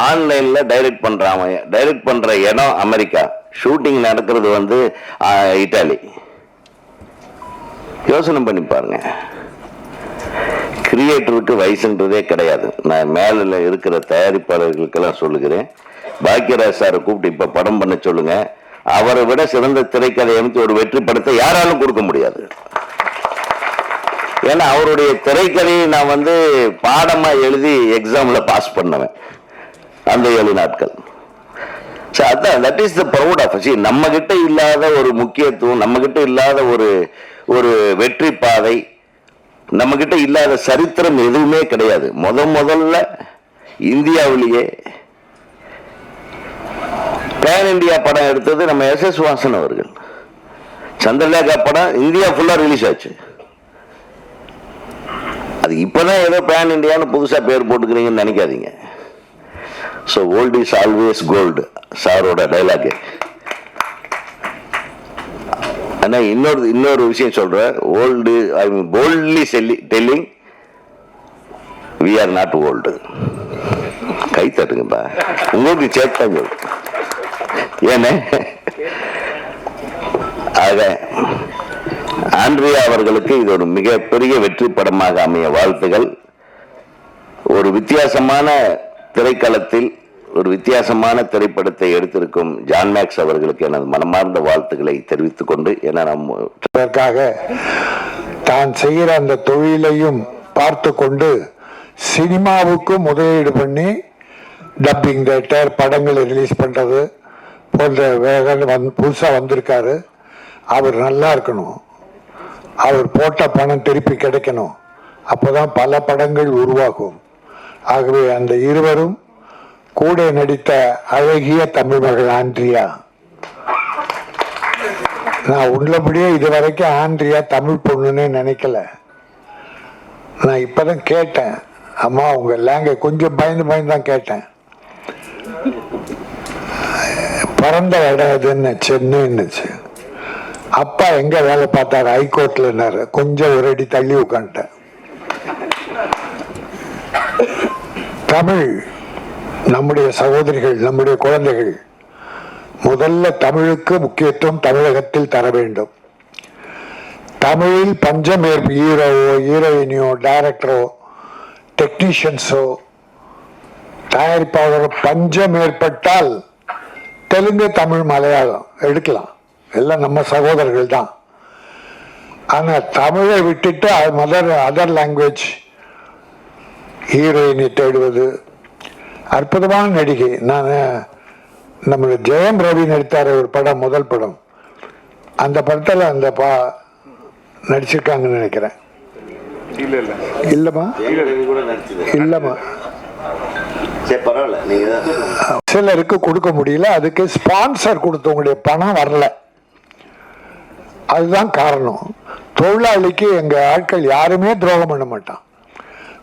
ஆன்லைன்ல டைரக்ட் பண்றான். டைரக்ட் பண்ற இடம் அமெரிக்கா, ஷூட்டிங் நடக்கிறது வந்து இட்டாலி. யோசனை பண்ணி பாருங்க. கிரியேட்டருக்கு வயசுன்றதே கிடையாது. நான் மேல இருக்கிற தயாரிப்பாளர்களுக்கெல்லாம் சொல்லுகிறேன், பாக்கியராஜ் சாரை கூப்பிட்டு இப்ப படம் பண்ண சொல்லுங்க. அவரை விட சிறந்த திரைக்கதை அமைத்து ஒரு வெற்றி படத்தை யாராலும் கொடுக்க முடியாது. ஏன்னா அவருடைய திரைக்கதையை நான் வந்து பாடமா எழுதி எக்ஸாம்ல பாஸ் பண்ணுவேன் அந்த 7 நாட்கள். அதான் that is the proud of. நம்ம கிட்ட இல்லாத ஒரு முக்கியத்துவம், நம்ம கிட்ட இல்லாத ஒரு வெற்றி பாதை, நம்ம கிட்ட இல்லாத சரித்திரம் எதுவுமே கிடையாது. முதல்ல இந்தியாவிலேயே பேன் இந்தியா படம் எடுத்தது நம்ம SS வாசன் அவர்கள். சந்திரலேகா படம் இந்தியா ஃபுல்லா ரிலீஸ் ஆச்சு. அது இப்பதான் ஏதோ பேன் இந்தியான்னு புதுசா பேர் போட்டுக்கிறீங்கன்னு நினைக்காதீங்க. So old is always gold சாரோட டைலாக். ஆனா இன்னொரு விஷயம் சொல்றேன், old I mean boldly telling we are not old. கை தட்டுங்கப்பா, உங்களுக்கு சேர்த்தாங்க. ஏன்னு ஆக ஆண்ட்ரியா அவர்களுக்கு இது ஒரு மிகப்பெரிய வெற்றி படமாக அமைய வாழ்த்துகள். ஒரு வித்தியாசமான திரைக்களத்தில் ஒரு வித்தியாசமான திரைப்படத்தை எடுத்திருக்கும் ஜான் மேக்ஸ் அவர்களுக்கு எனது மனமார்ந்த வாழ்த்துக்களை தெரிவித்துக் கொண்டு, அதற்காக தான் செய்கிற அந்த தொழிலையும் பார்த்து கொண்டு சினிமாவுக்கு முதலீடு பண்ணி டப்பிங் தேட்டர் படங்களை ரிலீஸ் பண்றது போன்ற வேகம் புதுசா வந்திருக்காரு. அவர் நல்லா இருக்கணும், அவர் போட்ட பணம் திருப்பி கிடைக்கணும், அப்போதான் பல படங்கள் உருவாகும். ஆகவே அந்த இருவரும் கூட நடித்த அழகிய தமிழ் மகள் ஆண்ட்ரியா. நான் உள்ளபடியே இதுவரைக்கும் ஆண்ட்ரியா தமிழ் பொண்ணுன்னு நினைக்கல. நான் இப்பதான் கேட்டேன், அம்மா உங்க லேங்குவேஜ் கொஞ்சம் பயந்து தான் கேட்டேன். பிறந்த இடம் எதுன்னு சென்னைன்னுச்சு. அப்பா எங்க வேலை பார்த்தாரு, ஹைகோர்ட்ல. கொஞ்சம் ஒரு அடி தள்ளி உட்காந்துட்டேன். தமிழ் நம்முடைய சகோதரிகள், நம்முடைய குழந்தைகள், முதல்ல தமிழுக்கு முக்கியத்துவம் தமிழகத்தில் தர வேண்டும். தமிழில் பஞ்சம் ஹீரோவோ ஹீரோயினியோ டைரக்டரோ டெக்னீஷியன்ஸோ தயாரிப்பாளரோ பஞ்சம் ஏற்பட்டால் தெலுங்கு தமிழ் மலையாளம் எடுக்கலாம், எல்லாம் நம்ம சகோதரர்கள் தான். ஆனா தமிழை விட்டுட்டு அதர் லாங்குவேஜ் ஹீரோயினை தேடுவது. அற்புதமான நடிகை. நான் நம்மளுடைய ஜெயம் ரவி நடித்தார் ஒரு படம், முதல் படம். அந்த படத்துல அந்த நடிச்சிருக்காங்கன்னு நினைக்கிறேன். இல்லம்மா இல்லம்மா சிலருக்கு கொடுக்க முடியல, அதுக்கு ஸ்பான்சர் கொடுத்தவங்களுடைய பணம் வரல. அதுதான் காரணம். தொழிலாளிக்கு எங்க ஆட்கள் யாருமே துரோகம் பண்ண மாட்டான்.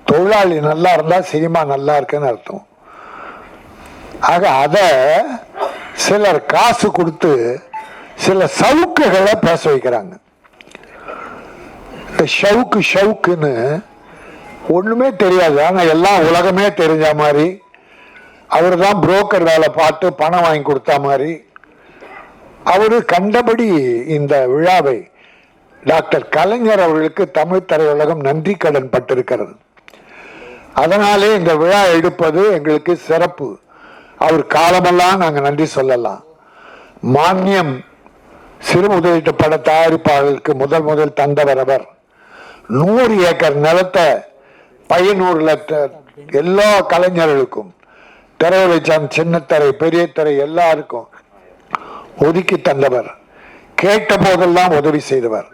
தொழிலாளி நல்லா இருந்தா சினிமா நல்லா இருக்குன்னு அர்த்தம். ஆக அத சிலர் காசு கொடுத்து சில சவுக்குகளை பேச வைக்கிறாங்க. இந்த ஷவுக்குன்னு ஒண்ணுமே தெரியாது, ஆனா எல்லாம் உலகமே தெரிஞ்ச மாதிரி, அவரு தான் புரோக்கர் வேலை பார்த்து பணம் வாங்கி கொடுத்த மாதிரி, அவரு கண்டபடி இந்த விழாவை டாக்டர் கலைஞர் அவர்களுக்கு தமிழ் திரையுலகம் நன்றி கடன் பட்டிருக்கிறது. அதனாலே இந்த விழா எடுப்பது எங்களுக்கு சிறப்பு. அவர் காலமெல்லாம் நாங்க நன்றி சொல்லலாம். மானியம் சிறு முதலீட்டு பட தயாரிப்பாளர்களுக்கு முதல் தந்தவர் அவர். 100 ஏக்கர் நிலத்தை பையனூர்ல எல்லா கலைஞர்களுக்கும், திரையுலகம் சின்ன திரை பெரிய திரை எல்லாருக்கும் ஒதுக்கி தந்தவர். கேட்ட போதெல்லாம் உதவி செய்தவர்.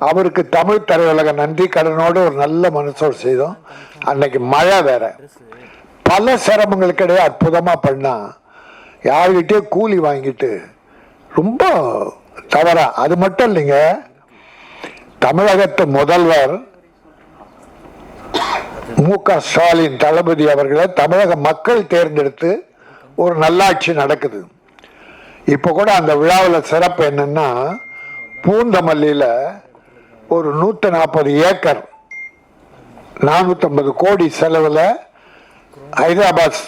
அவருக்கு தமிழ் திரையுலக நன்றி கடனோடு ஒரு நல்ல மனசோடு செய்தோம். அன்னைக்கு மழை வேற, பல சிரமங்களுக்கிடையே அற்புதமா பண்ணா, யார்கிட்டயே கூலி வாங்கிட்டு ரொம்ப தவறா. அது மட்டும் இல்லைங்க, தமிழகத்து முதல்வர் மு.க. ஸ்டாலின் தளபதி அவர்களை தமிழக மக்கள் தேர்ந்தெடுத்து ஒரு நல்லாட்சி நடக்குது. இப்போ கூட அந்த விழாவில் சிறப்பு என்னன்னா, பூந்தமல்லியில் ஒரு 140 ஏக்கர் 450 கோடி செலவில் ஹைதராபாத்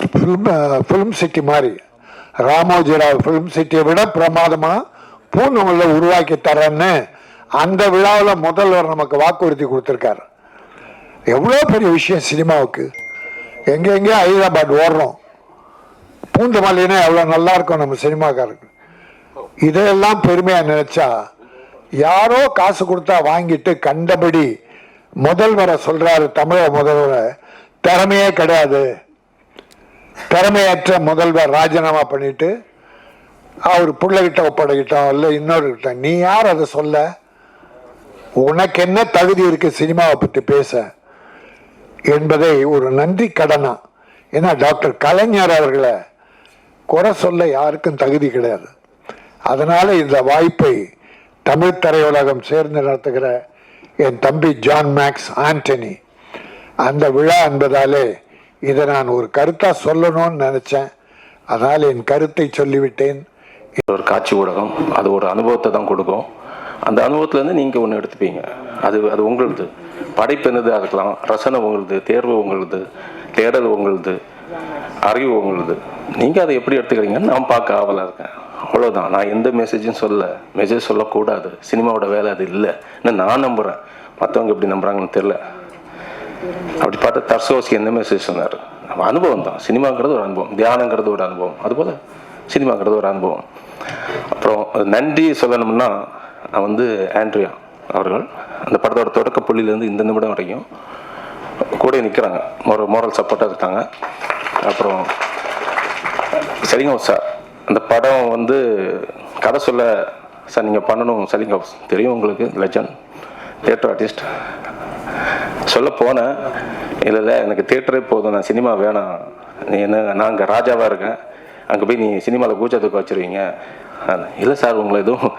ஃபிலிம் சிட்டி மாதிரி ராமோஜிராவ் ஃபிலிம் சிட்டியை விட பிரமாதமாக பூந்தமல்லியில் உருவாக்கி தரேன்னு அந்த விழாவில் முதல்வர் நமக்கு வாக்குறுதி கொடுத்துருக்காரு. எவ்வளோ பெரிய விஷயம் சினிமாவுக்கு. எங்கெங்கே ஹைதராபாத் ஓடுறோம், பூந்தமல்லினா எவ்வளோ நல்லா இருக்கும் நம்ம சினிமாக்காரருக்கு. இதையெல்லாம் பெருமையாக நினைச்சா, யாரோ காசு கொடுத்தா வாங்கிட்டு கண்டபடி முதல்வரை சொல்றாரு. தமிழக முதல்வரை திறமையே கிடையாது, திறமையற்ற முதல்வர் ராஜினாமா பண்ணிட்டு அவர் பிள்ளைகிட்ட ஒப்படைக்கிட்டோம், இல்லை இன்னொரு கிட்ட. நீ யார் அதை சொல்ல? உனக்கு என்ன தகுதி இருக்கு சினிமாவை பற்றி பேச என்பதை ஒரு நன்றி கடனா. ஏன்னா டாக்டர் கலைஞர் அவர்களை குறை சொல்ல யாருக்கும் தகுதி கிடையாது. அதனால இந்த வாய்ப்பை தமிழ் திரையுலகம் சேர்ந்து நடத்துகிற என் தம்பி ஜான் மேக்ஸ் ஆண்டனி, அந்த விழா என்பதாலே இதை நான் ஒரு கருத்தா சொல்லணும்னு நினைச்சேன். அதனால் என் கருத்தை சொல்லிவிட்டேன். ஒரு காட்சி ஊடகம் அது ஒரு அனுபவத்தை தான் கொடுக்கும். அந்த அனுபவத்துலேருந்து நீங்கள் ஒன்று எடுத்துப்பீங்க. அது உங்களுது. படைப்பு என்னதாக இருக்கலாம், ரசனை உங்களுது, தேர்வு உங்களுது, தேடல் உங்களுது, அறிவு உங்களுது. நீங்கள் அதை எப்படி எடுத்துக்கிறீங்கன்னு நான் பார்க்க ஆவலாக இருக்கேன். அவ்வளோதான். நான் எந்த மெசேஜும் மெசேஜ் சொல்லக்கூடாது. சினிமாவோட வேலை அது இல்லை. நான் நம்புகிறேன். மற்றவங்க எப்படி நம்புகிறாங்கன்னு தெரில. அப்படி பார்த்தா தர்சோஸ்கி எந்த மெசேஜ் சொன்னார்? நம்ம அனுபவம் தான். சினிமாங்கிறது ஒரு அனுபவம், தியானங்கிறது ஒரு அனுபவம், அதுபோல் சினிமாங்கிறது ஒரு அனுபவம். அப்புறம் நன்றி சொல்லணும்னா, நான் ஆண்ட்ரியா அவர்கள் அந்த படத்தோட தொடக்க புள்ளியிலேருந்து இந்த நிமிடம் வரைக்கும் கூட நிற்கிறாங்க, மோரல் சப்போர்ட்டாக இருக்காங்க. அப்புறம் சரிங்க சார், அந்த படம் கதை சொல்ல சார் நீங்கள் பண்ணணும். சரிங்க தெரியும் உங்களுக்கு, லெஜண்ட் தியேட்டர் ஆர்டிஸ்ட். சொல்ல போனேன், இல்லை எனக்கு தியேட்டரே போதும், நான் சினிமா வேணாம், நீ என்ன, நான் அங்கே ராஜாவாக இருக்கேன், அங்கே போய் நீ சினிமாவில் கூச்சத்துக்கு வச்சுருவீங்க. இல்லை சார் உங்களை எதுவும்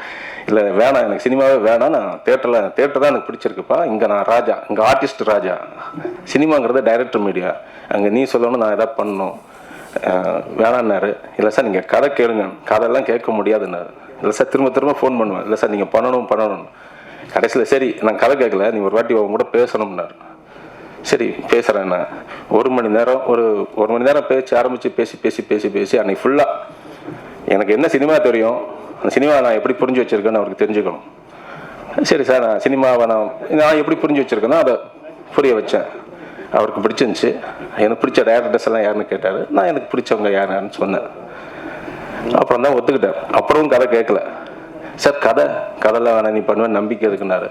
இல்லை, வேணாம், எனக்கு சினிமாவே வேணாம், நான் தேட்டர் தான் எனக்கு பிடிச்சிருக்குப்பா, இங்கே நான் ராஜா, இங்கே ஆர்டிஸ்ட் ராஜா, சினிமாங்கிறது டைரக்டர் மீடியா, அங்கே நீ சொல்லணும், நான் எதாவது பண்ணணும், வேணான்னாரு. இல்லை சார் நீங்கள் கதை கேளுங்க, கதையெல்லாம் கேட்க முடியாதுன்னாரு. இல்லை சார் திரும்ப ஃபோன் பண்ணுவேன், இல்லை சார் நீங்கள் பண்ணணும். கடைசியில் சரி நான் கதை கேட்கல, நீ ஒரு வாட்டி அவங்க கூட பேசணும்னாரு. சரி பேசுகிறேண்ணா. ஒரு மணி நேரம் பேச்சு ஆரம்பித்து பேசி அன்னைக்கு ஃபுல்லாக எனக்கு என்ன சினிமா தெரியும், அந்த சினிமா நான் எப்படி புரிஞ்சு வச்சுருக்கேன்னு அவருக்கு தெரிஞ்சுக்கணும். சரி சார், நான் சினிமாவை நான் எப்படி புரிஞ்சு வச்சுருக்கேன்னா அதை புரிய வச்சேன். அவருக்கு பிடிச்சிருந்துச்சு. எனக்கு பிடிச்ச டேரக்டர்ஸ் எல்லாம் யாருன்னு கேட்டார். நான் எனக்கு பிடிச்சவங்க யாருன்னு சொன்னேன். அப்புறம் தான் ஒத்துக்கிட்டார். அப்புறமும் கதை கேட்கல. சார் கதைலாம் வேணாம், நீ பண்ணுவேன் நம்பிக்கை இருக்குன்னாரு.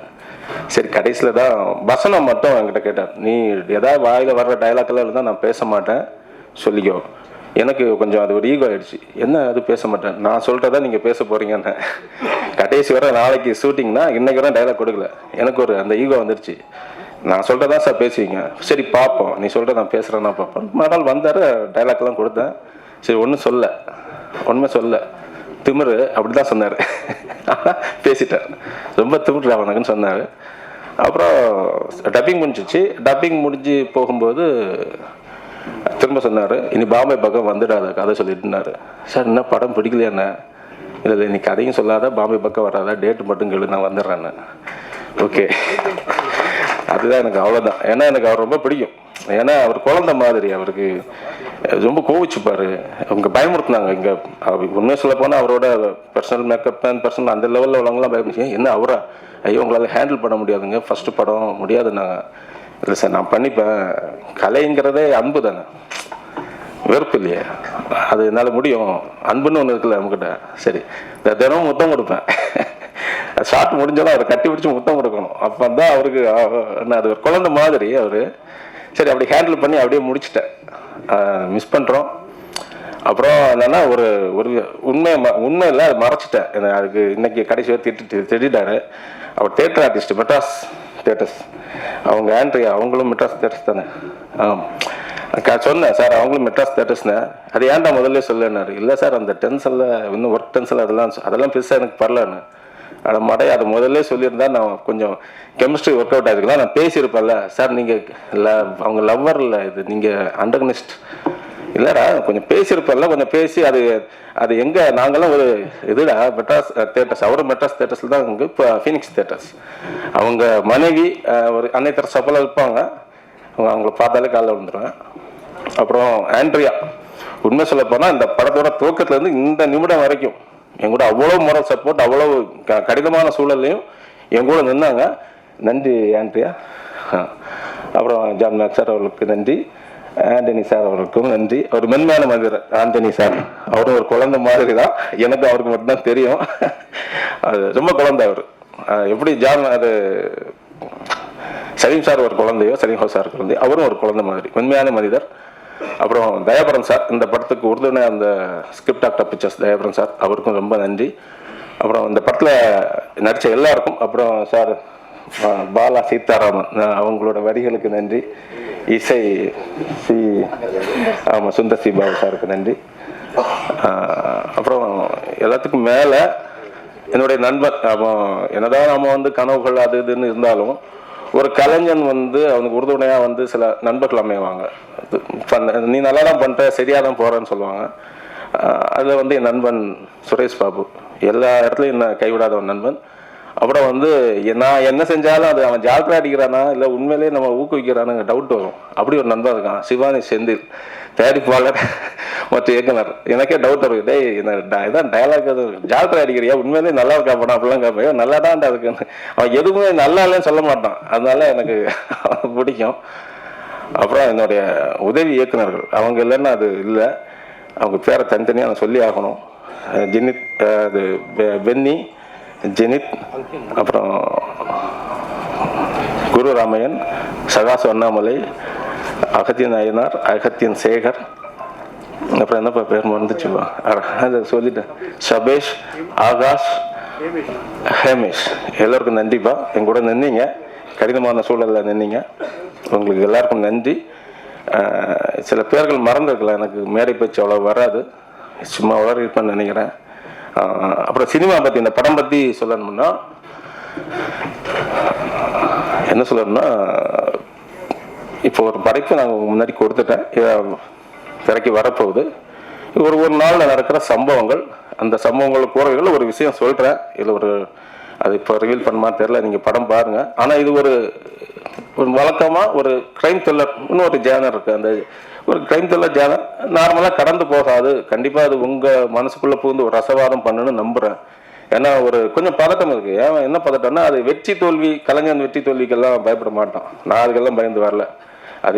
சரி கடைசியில் தான் வசனம் மட்டும் என்கிட்ட கேட்டார். நீ ஏதாவது வாயில் வர்ற டைலாக்லாம் இருந்தால் நான் பேச மாட்டேன் சொல்லிக்கோ. எனக்கு கொஞ்சம் அது ஒரு ஈகோ ஆயிடுச்சு. என்ன அது பேச மாட்டேன், நான் சொல்கிறதா நீங்கள் பேச போகிறீங்கன்னு. கடைசி வர நாளைக்கு ஷூட்டிங்னா இன்றைக்கி வர டைலாக் கொடுக்கல. எனக்கு ஒரு அந்த ஈகோ வந்துடுச்சு. நான் சொல்கிறதா சார் பேசுவீங்க, சரி பார்ப்போம், நீ சொல்கிற நான் பேசுகிறேன்னா பார்ப்பேன். மறுநாள் வந்தார், டைலாக்லாம் கொடுத்தேன். சரி ஒன்றுமே சொல்ல திமிரு அப்படி தான் சொன்னார். பேசிட்டார், ரொம்ப திமிரு அவனுக்குன்னு சொன்னார். அப்புறம் டப்பிங் முடிஞ்சிச்சு. டப்பிங் முடிஞ்சு போகும்போது திரும்ப சொன்னார், இனி பாம்பே பக்கம் வந்துடாத கதை சொல்லிட்டுனாரு. சார் என்ன படம் பிடிக்கலையாண்ணே? இல்லை நீ கதையும் சொல்லாத, பாம்பே பக்கம் வராத, டேட்டு மட்டும் கேளு, நான் வந்துடுறேன்னு. ஓகே, அதுதான் எனக்கு அவ்வளோதான். ஏன்னா எனக்கு அவர் ரொம்ப பிடிக்கும். ஏன்னா அவர் குழந்தை மாதிரி, அவருக்கு ரொம்ப கோவிச்சுப்பார். அவங்க பயமுறுத்தினாங்க. இங்கே உண்மையை சொல்ல போனால் அவரோட பர்சனல் மேக்கப் அண்ட் பர்சனல் அந்த லெவலில் உள்ளவங்களாம் பயமுடிச்சு. என்ன அவரா, ஐயோ உங்களால் ஹேண்டில் பண்ண முடியாதுங்க, ஃபஸ்ட்டு படம் முடியாதுன்னாங்க. இல்லை சார் நான் பண்ணிப்பேன், கலைங்கிறதே அன்பு தானே, வெறுப்பு இல்லையே, அது என்னால் முடியும், அன்புன்னு ஒன்று இருக்குல்ல நம்மக்கிட்ட. சரி தினமும் முத்தம் கொடுப்பேன். ஷார்ட் முடிஞ்சாலும் அவர் கட்டி பிடிச்சி முத்தம் கொடுக்கணும். அப்போ தான் அவருக்கு அது ஒரு குழந்தை மாதிரி அவர். சரி அப்படி ஹேண்டில் பண்ணி அப்படியே முடிச்சிட்டேன். மிஸ் பண்ணுறோம். அப்புறம் என்னென்னா ஒரு உண்மை இல்லை, அது மறைச்சிட்டேன். அதுக்கு இன்னைக்கு கடைசி வரை திட்டாரு. அவர் தியேட்டர் ஆர்டிஸ்ட், மெட்ராஸ் தியேட்டர்ஸ், அவங்க ஆண்ட்ரியா அவங்களும் மெட்ராஸ் தியேட்டர்ஸ் தானே. சொன்னேன் சார் அவங்களும் மெட்ராஸ் தியேட்டர்ஸ்னு. அது ஏன்டா முதல்ல சொல்லனாரு. இல்லை சார் அந்த டென்ஷனில் இன்னும் ஒர்க் டென்ஷனில் அதெல்லாம் பெருசாக எனக்கு பரலன்னு. அட மடை அதை முதல்ல சொல்லியிருந்தா நான் கொஞ்சம் கெமிஸ்ட்ரி ஒர்க் அவுட் ஆகிருக்கலாம், நான் பேசியிருப்பேன்ல. சார் நீங்கள் அவங்க லவ்வர் இல்லை, இது நீங்கள் அண்டர்கனிஸ்ட் இல்லைடா, கொஞ்சம் பேசியிருப்பேன்ல, கொஞ்சம் பேசி அது எங்கே நாங்கள்லாம் ஒரு இதுடா மெட்ராஸ் தேட்டர்ஸ், அவரும் மெட்ராஸ் தேட்டர்ஸில் தான் இங்கே இப்போ ஃபீனிக்ஸ் தேட்டர்ஸ். அவங்க மனைவி ஒரு அன்னை தெரசாப்பெல்லாம் இருப்பாங்க, அவங்கள பார்த்தாலே காலைல விழுந்துருவேன். அப்புறம் ஆண்ட்ரியா, உண்மை சொல்ல போனால் இந்த படத்தோட துவக்கத்துலேருந்து இந்த நிமிடம் வரைக்கும் என் கூட அவ்வளோ மோரல் சப்போர்ட், அவ்வளோ கடினமான சூழல்லையும் என் கூட நின்னாங்க. நன்றி ஆண்ட்ரியா. அப்புறம் ஜான் மேக் சார் அவர்களுக்கு நன்றி, ஆண்டனி சார் அவருக்கும் நன்றி. ஒரு மென்மையான மனிதர் ஆண்டனி சார், அவரும் ஒரு குழந்தை மாதிரி தான், எனக்கு அவருக்கு மட்டும்தான் தெரியும். அது ரொம்ப குழந்தை அவர். எப்படி ஜான் அது சலீம் சார் ஒரு குழந்தையோ, சலீம் ஹோ சார் குழந்தை, அவரும் ஒரு குழந்தை மாதிரி மென்மையான மனிதர். அப்புறம் தயாபரன் சார், இந்த படத்துக்கு உறுதுணை அந்த script doctor pictures Thayaparan sir, அவருக்கும் ரொம்ப நன்றி. அப்புறம் இந்த படத்தில் நடித்த எல்லாருக்கும், அப்புறம் சார் பாலா சீதாராமன் அவங்களோட வரிகளுக்கு நன்றி. இசை ஆமாம் சுந்தர் சி பாபு சாருக்கு நன்றி. அப்புறம் எல்லாத்துக்கும் மேலே என்னுடைய நண்பர், என்னதான் நம்ம கனவுகள் அது இதுன்னு இருந்தாலும் ஒரு கலைஞன் அவனுக்கு உறுதுணையாக சில நண்பர்கள் அமைவாங்க. நீ நல்லா தான் பண்ணுற, சரியாக தான் போகிறேன்னு சொல்லுவாங்க. அதில் என் நண்பன் சுரேஷ் பாபு எல்லா இடத்துலையும் என்ன கைவிடாத ஒரு நண்பன். அப்புறம் நான் என்ன செஞ்சாலும் அது அவன் ஜாக்கிரதை அடிக்கிறானா இல்லை உண்மையிலேயே நம்ம ஊக்குவிக்கிறானுங்க டவுட் வரும். அப்படி ஒரு நண்பன் இருக்கான், சிவானி செந்தில், தயாரிப்பாளர் மற்ற இயக்குனர். எனக்கே டவுட் வரும், டேய் இதான் டயலாக் ஜாக்கிரதை அடிக்கிறியா, உண்மையிலேயே நல்லா இருக்கா படம் அப்படிலாம் கேட்பேன். நல்லா தான் இருக்குன்னு அவன் எதுவுமே நல்லா இல்லைன்னு சொல்ல மாட்டான், அதனால எனக்கு பிடிக்கும். அப்புறம் என்னுடைய உதவி இயக்குனர்கள், அவங்க இல்லைன்னா அது இல்லை, அவங்க பேரை தனித்தனியாக நான் சொல்லி ஆகணும். ஜெனித், அது பென்னி, ஜெனித், அப்புறம் குரு ராமையன், சகாசு அண்ணாமலை, அகத்தியன் ஐயனார், அகத்தியன் சேகர், அப்புறம் என்னப்பா பேர் மறந்துச்சுப்பா, அதை சொல்லிட்டேன், சபேஷ், ஆகாஷ், ஹேமேஷ், எல்லோருக்கும் நன்றிப்பா. என் கூட நின்னீங்க, கடினமான சூழலில் நின்னீங்க, உங்களுக்கு எல்லாருக்கும் நன்றி. சில பேர்கள் மறந்துருக்கலாம், எனக்கு மேடை பேச்சு அவ்வளோ வராது, சும்மா வளர இருப்பேன்னு நினைக்கிறேன். அப்புறம் சினிமா பற்றி, இந்த படம் பற்றி சொல்லணும்னா என்ன சொல்லணும்னா, இப்போ ஒரு படைப்பு நாங்கள் முன்னாடி கொடுத்துட்டேன், திரைக்கு வரப்போகுது. ஒரு நாளில் நடக்கிற சம்பவங்கள், அந்த சம்பவங்கள் கூறவைகள் ஒரு விஷயம் சொல்கிறேன். இதில் அது இப்போ ரிவீல் பண்ணுமா தெரியல, நீங்கள் படம் பாருங்கள். ஆனால் இது ஒரு வழக்கமாக ஒரு க்ரைம் த்ரில்லர், இன்னொரு ஜேனர் இருக்குது. அந்த ஒரு க்ரைம் த்ரில்லர் ஜேனர் நார்மலாக கடந்து போகாது, கண்டிப்பாக அது உங்கள் மனசுக்குள்ளே பூந்து ஒரு ரசவாதம் பண்ணுன்னு நம்புகிறேன். ஏன்னா கொஞ்சம் பதட்டம் இருக்குது. ஏன் என்ன பதட்டம்னா, அது வெற்றி தோல்வி, கலைஞன் வெற்றி தோல்விக்கெல்லாம் பயப்பட மாட்டான், நான் அதுக்கெல்லாம் பயந்து வரல. அது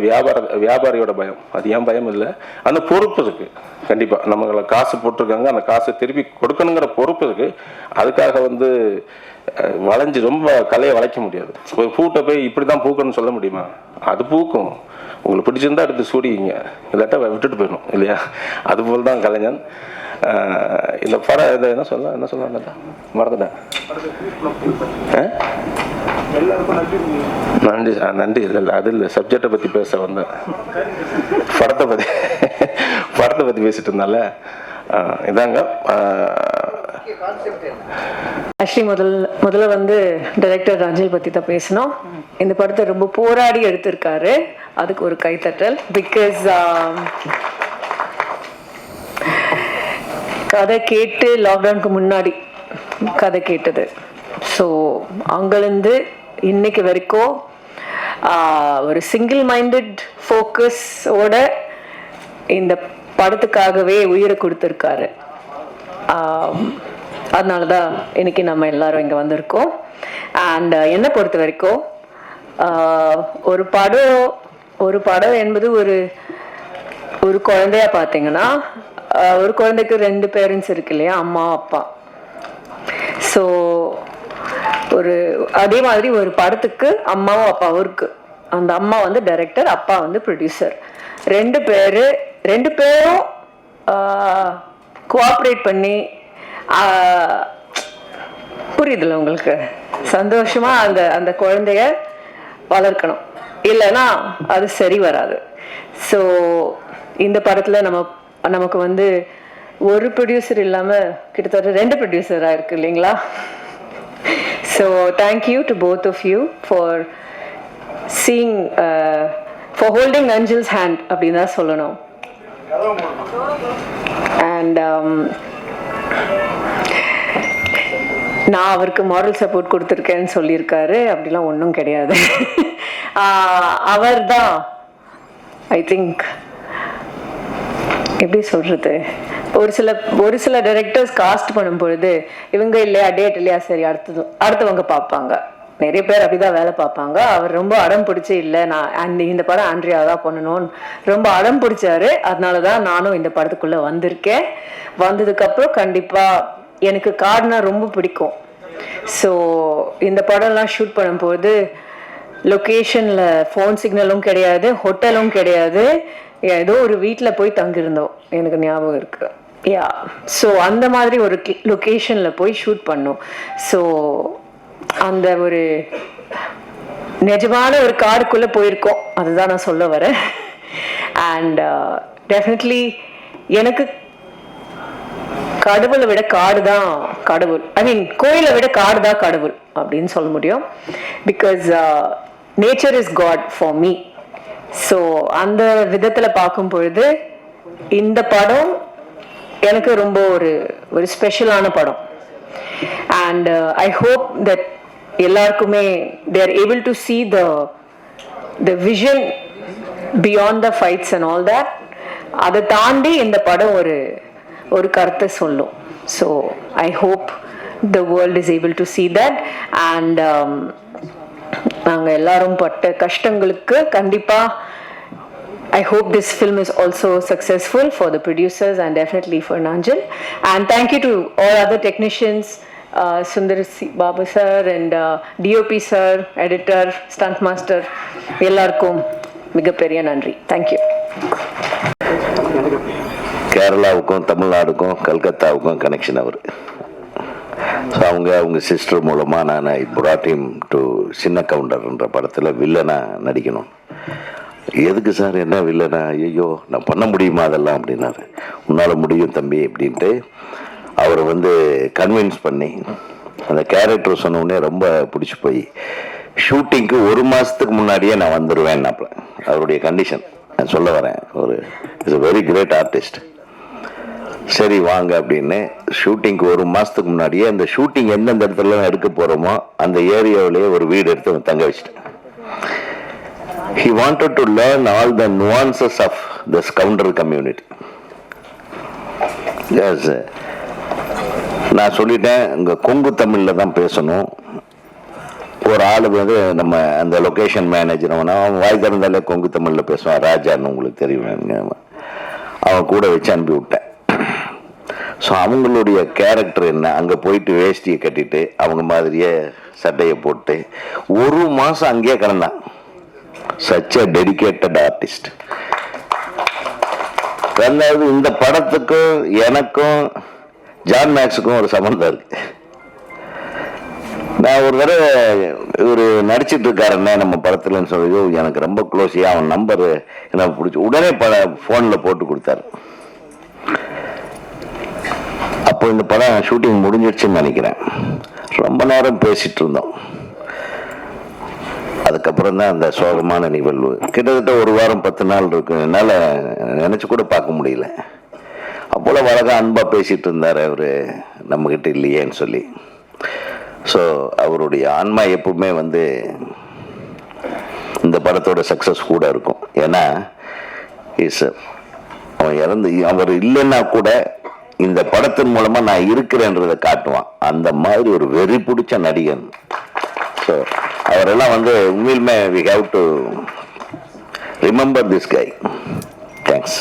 வியாபாரியோட பயம், அது ஏன் பயம் இல்லை. அந்த பொறுப்பு இருக்குது, கண்டிப்பாக நம்மளை காசு போட்டிருக்காங்க, அந்த காசை திருப்பி கொடுக்கணுங்கிற பொறுப்பு இருக்குது. அதுக்காக வளைஞ்சு ரொம்ப கலையை வளைக்க முடியாது. ஒரு பூட்டை போய் இப்படி தான் பூக்கணும்னு சொல்ல முடியுமா? அது பூக்கும், உங்களுக்கு பிடிச்சிருந்தா எடுத்து சூடிங்க, இல்லாட்டா விட்டுட்டு போயிடணும் இல்லையா? அதுபோல் தான் கலைஞன். இந்த படம் இதை என்ன சொல்ல மறந்துட்டேன். நன்றி சார், நன்றி. இல்லை அது இல்லை, சப்ஜெக்டை பற்றி பேச வந்தேன், படத்தை பற்றி பேசிட்டு இருந்தால இதாங்க. ஆக்சுவலி முதல்ல டைரக்டர் ரஞ்சில் பற்றி தான் பேசணும். இந்த படத்தை ரொம்ப போராடி எடுத்திருக்காரு, அதுக்கு ஒரு கைத்தட்டல். பிகாஸ் கதை கேட்டு லாக்டவுனுக்கு முன்னாடி கதை கேட்டது, ஸோ அங்கிருந்து இன்னைக்கு வரைக்கும் ஒரு சிங்கிள் மைண்டட் ஃபோக்கஸோட இந்த படத்துக்காகவே உயிரை கொடுத்துருக்காரு. அதனால தான் இன்னைக்கு நம்ம எல்லாரும் இங்கே வந்திருக்கோம். அண்ட் என்னை பொறுத்த வரைக்கும் ஒரு படம் என்பது ஒரு குழந்தையா பார்த்தீங்கன்னா, ஒரு குழந்தைக்கு 2 பேரண்ட்ஸ் இருக்கு இல்லையா, அம்மா அப்பா. ஸோ அதே மாதிரி ஒரு படத்துக்கு அம்மாவும் அப்பாவும் இருக்கு. அந்த அம்மா டைரக்டர், அப்பா ப்ரொடியூசர். 2 பேரும் கோஆப்ரேட் பண்ணி, புரியுதுல்ல உங்களுக்கு, சந்தோஷமா அந்த குழந்தைய வளர்க்கணும், இல்லைன்னா அது சரி வராது. ஸோ இந்த படத்துல நமக்கு ஒரு ப்ரொடியூசர் இல்லாம கிட்டத்தட்ட 2 ப்ரொடியூசரா இருக்கு இல்லைங்களா? So thank you to both of you for seeing, for holding Anjal's hand, அப்படின்னு தான் சொல்லணும். And நான் அவருக்கு மாரல் சப்போர்ட் கொடுத்துருக்கேன்னு சொல்லியிருக்காரு. அப்படிலாம் ஒன்றும் கிடையாது. அவர் தான் ஐ திங்க் எப்படி சொல்கிறது, ஒரு சில டைரக்டர்ஸ் காஸ்ட் பண்ணும் பொழுது இவங்க இல்லையா, டேட் இல்லையா, சரி அடுத்தவங்க பார்ப்பாங்க. நிறைய பேர் அப்படிதான் வேலை பார்ப்பாங்க. அவர் ரொம்ப அடம் பிடிச்சி இல்லை, நான் இந்த படம் ஆண்ட்ரியா தான் பண்ணணும்னு ரொம்ப அடம் பிடிச்சாரு. அதனால தான் நானும் இந்த படத்துக்குள்ளே வந்திருக்கேன். வந்ததுக்கப்புறம் கண்டிப்பாக எனக்கு காடுனா ரொம்ப பிடிக்கும். ஸோ இந்த படம்லாம் ஷூட் பண்ணும்போது லொக்கேஷனில் ஃபோன் சிக்னலும் கிடையாது, ஹோட்டலும் கிடையாது, ஏதோ ஒரு வீட்டில் போய் தங்கியிருந்தோம், எனக்கு ஞாபகம் இருக்கு. யா, ஸோ அந்த மாதிரி ஒரு லொக்கேஷனில் போய் ஷூட் பண்ணோம். ஸோ அந்த ஒரு நிஜமான ஒரு காடுக்குள்ளே போயிருக்கோம், அதுதான் நான் சொல்ல வரேன். அண்ட் டெஃபினெட்லி எனக்கு கடவுளை விட காடு தான் கடவுள், ஐ மீன் கோயிலை விட காடு தான் கடவுள் அப்படின்னு சொல்ல முடியும். Because nature is God for me. So அந்த விதத்தில் பார்க்கும் பொழுது இந்த படம் எனக்கு ரொம்ப ஒரு ஸ்பெஷலான படம். அண்ட் ஐ ஹோப் தட் எல்லாருக்குமே they are able to see the vision beyond the fights and all that. அதை தாண்டி இந்த படம் ஒரு கருத்தை சொல்லும். So I hope the world is able to see that. And நாங்கள் எல்லாரும் பட்ட கஷ்டங்களுக்கு கண்டிப்பாக I hope this film is also successful for the producers and definitely for Nanjal. And thank you to all other technicians, Sundar Babu sir and DOP sir, editor, stunt master, எல்லாருக்கும் மிகப்பெரிய நன்றி. Thank you. கேரளாவுக்கும் தமிழ்நாடுக்கும் கல்கத்தாவுக்கும் connection அவர். So அவங்க sister மூலமாக நான் ஐ brought him to சின்ன கவுண்டர்ன்ற படத்தில் வில்லனா நடிக்கணும். எதுக்கு சார், என்ன வில்லனா, ஐயோ நான் பண்ண முடியுமா அதெல்லாம் அப்படின்னாரு. உன்னால் முடியும் தம்பி அப்படின்ட்டு அவரை கன்வின்ஸ் பண்ணி அந்த கேரக்டர் சொன்ன உடனே ரொம்ப பிடிச்சி போய் ஷூட்டிங்க்கு 1 மாதத்துக்கு முன்னாடியே நான் வந்துடுவேன்னாப்ல. அவருடைய கண்டிஷன் நான் சொல்ல வரேன். Is a very great artist. சரி வாங்க அப்படின்னு ஷூட்டிங்க்கு 1 மாதத்துக்கு முன்னாடியே அந்த ஷூட்டிங் எந்தெந்த இடத்துல எடுக்க போகிறோமோ அந்த ஏரியாவிலேயே ஒரு வீடு எடுத்து தங்க வச்சுட்டேன். He wanted to learn all the nuances of the scoundrel community. Yes. நான் சொல்லிட்டேன், இங்கே கொங்கு தமிழில் தான் பேசணும். ஒரு ஆள் நம்ம அந்த லொக்கேஷன் மேனேஜர் அவன் வாய் திறந்தாலே கொங்கு தமிழில் பேசுவான், ராஜான்னு உங்களுக்கு தெரியும். அவன் கூட வச்சு அனுப்பி விட்டேன். ஸோ அவங்களுடைய கேரக்டர் என்ன, அங்கே போயிட்டு வேஷ்டியை கட்டிட்டு அவங்க மாதிரியே சட்டையை போட்டு 1 மாதம் அங்கேயே கிடந்தான். such a dedicated artist. ரெண்டாவது இந்த படத்துக்கும் எனக்கும் ஜான் மேக்ஸுக்கும் ஒரு சம்பந்தம் இருக்கு. நான் ஒரு தடவை இவர் நடிச்சிட்டு இருக்காருன்னா நம்ம படத்துலன்னு சொல்லி எனக்கு ரொம்ப க்ளோஸியா அவன் நம்பர் எனக்கு பிடிச்சி உடனே ஃபோனில் போட்டு கொடுத்தாரு. அப்போ இந்த படம் ஷூட்டிங் முடிஞ்சிடுச்சுன்னு நினைக்கிறேன். ரொம்ப நேரம் பேசிட்டு இருந்தோம். அதுக்கப்புறம் தான் அந்த சோகமான நிகழ்வு கிட்டத்தட்ட 1 வாரம் 10 நாள் இருக்கு. என்னால் நினச்சி கூட பார்க்க முடியல. அப்போல வழக்கம் அன்பாக பேசிகிட்டு இருந்தார் அவர், நம்மக்கிட்ட இல்லையேன்னு சொல்லி. ஸோ அவருடைய ஆன்மா எப்பவுமே இந்த படத்தோட சக்ஸஸ் கூட இருக்கும். ஏன்னா அவன் அவர் இல்லைன்னா கூட இந்த படத்தின் மூலமாக நான் இருக்கிறேன்றதை காட்டுவான். அந்த மாதிரி ஒரு வெறி பிடிச்ச நடிகன். ஸோ அவரெல்லாம் உண்மையிலுமே we have to remember this guy. Thanks.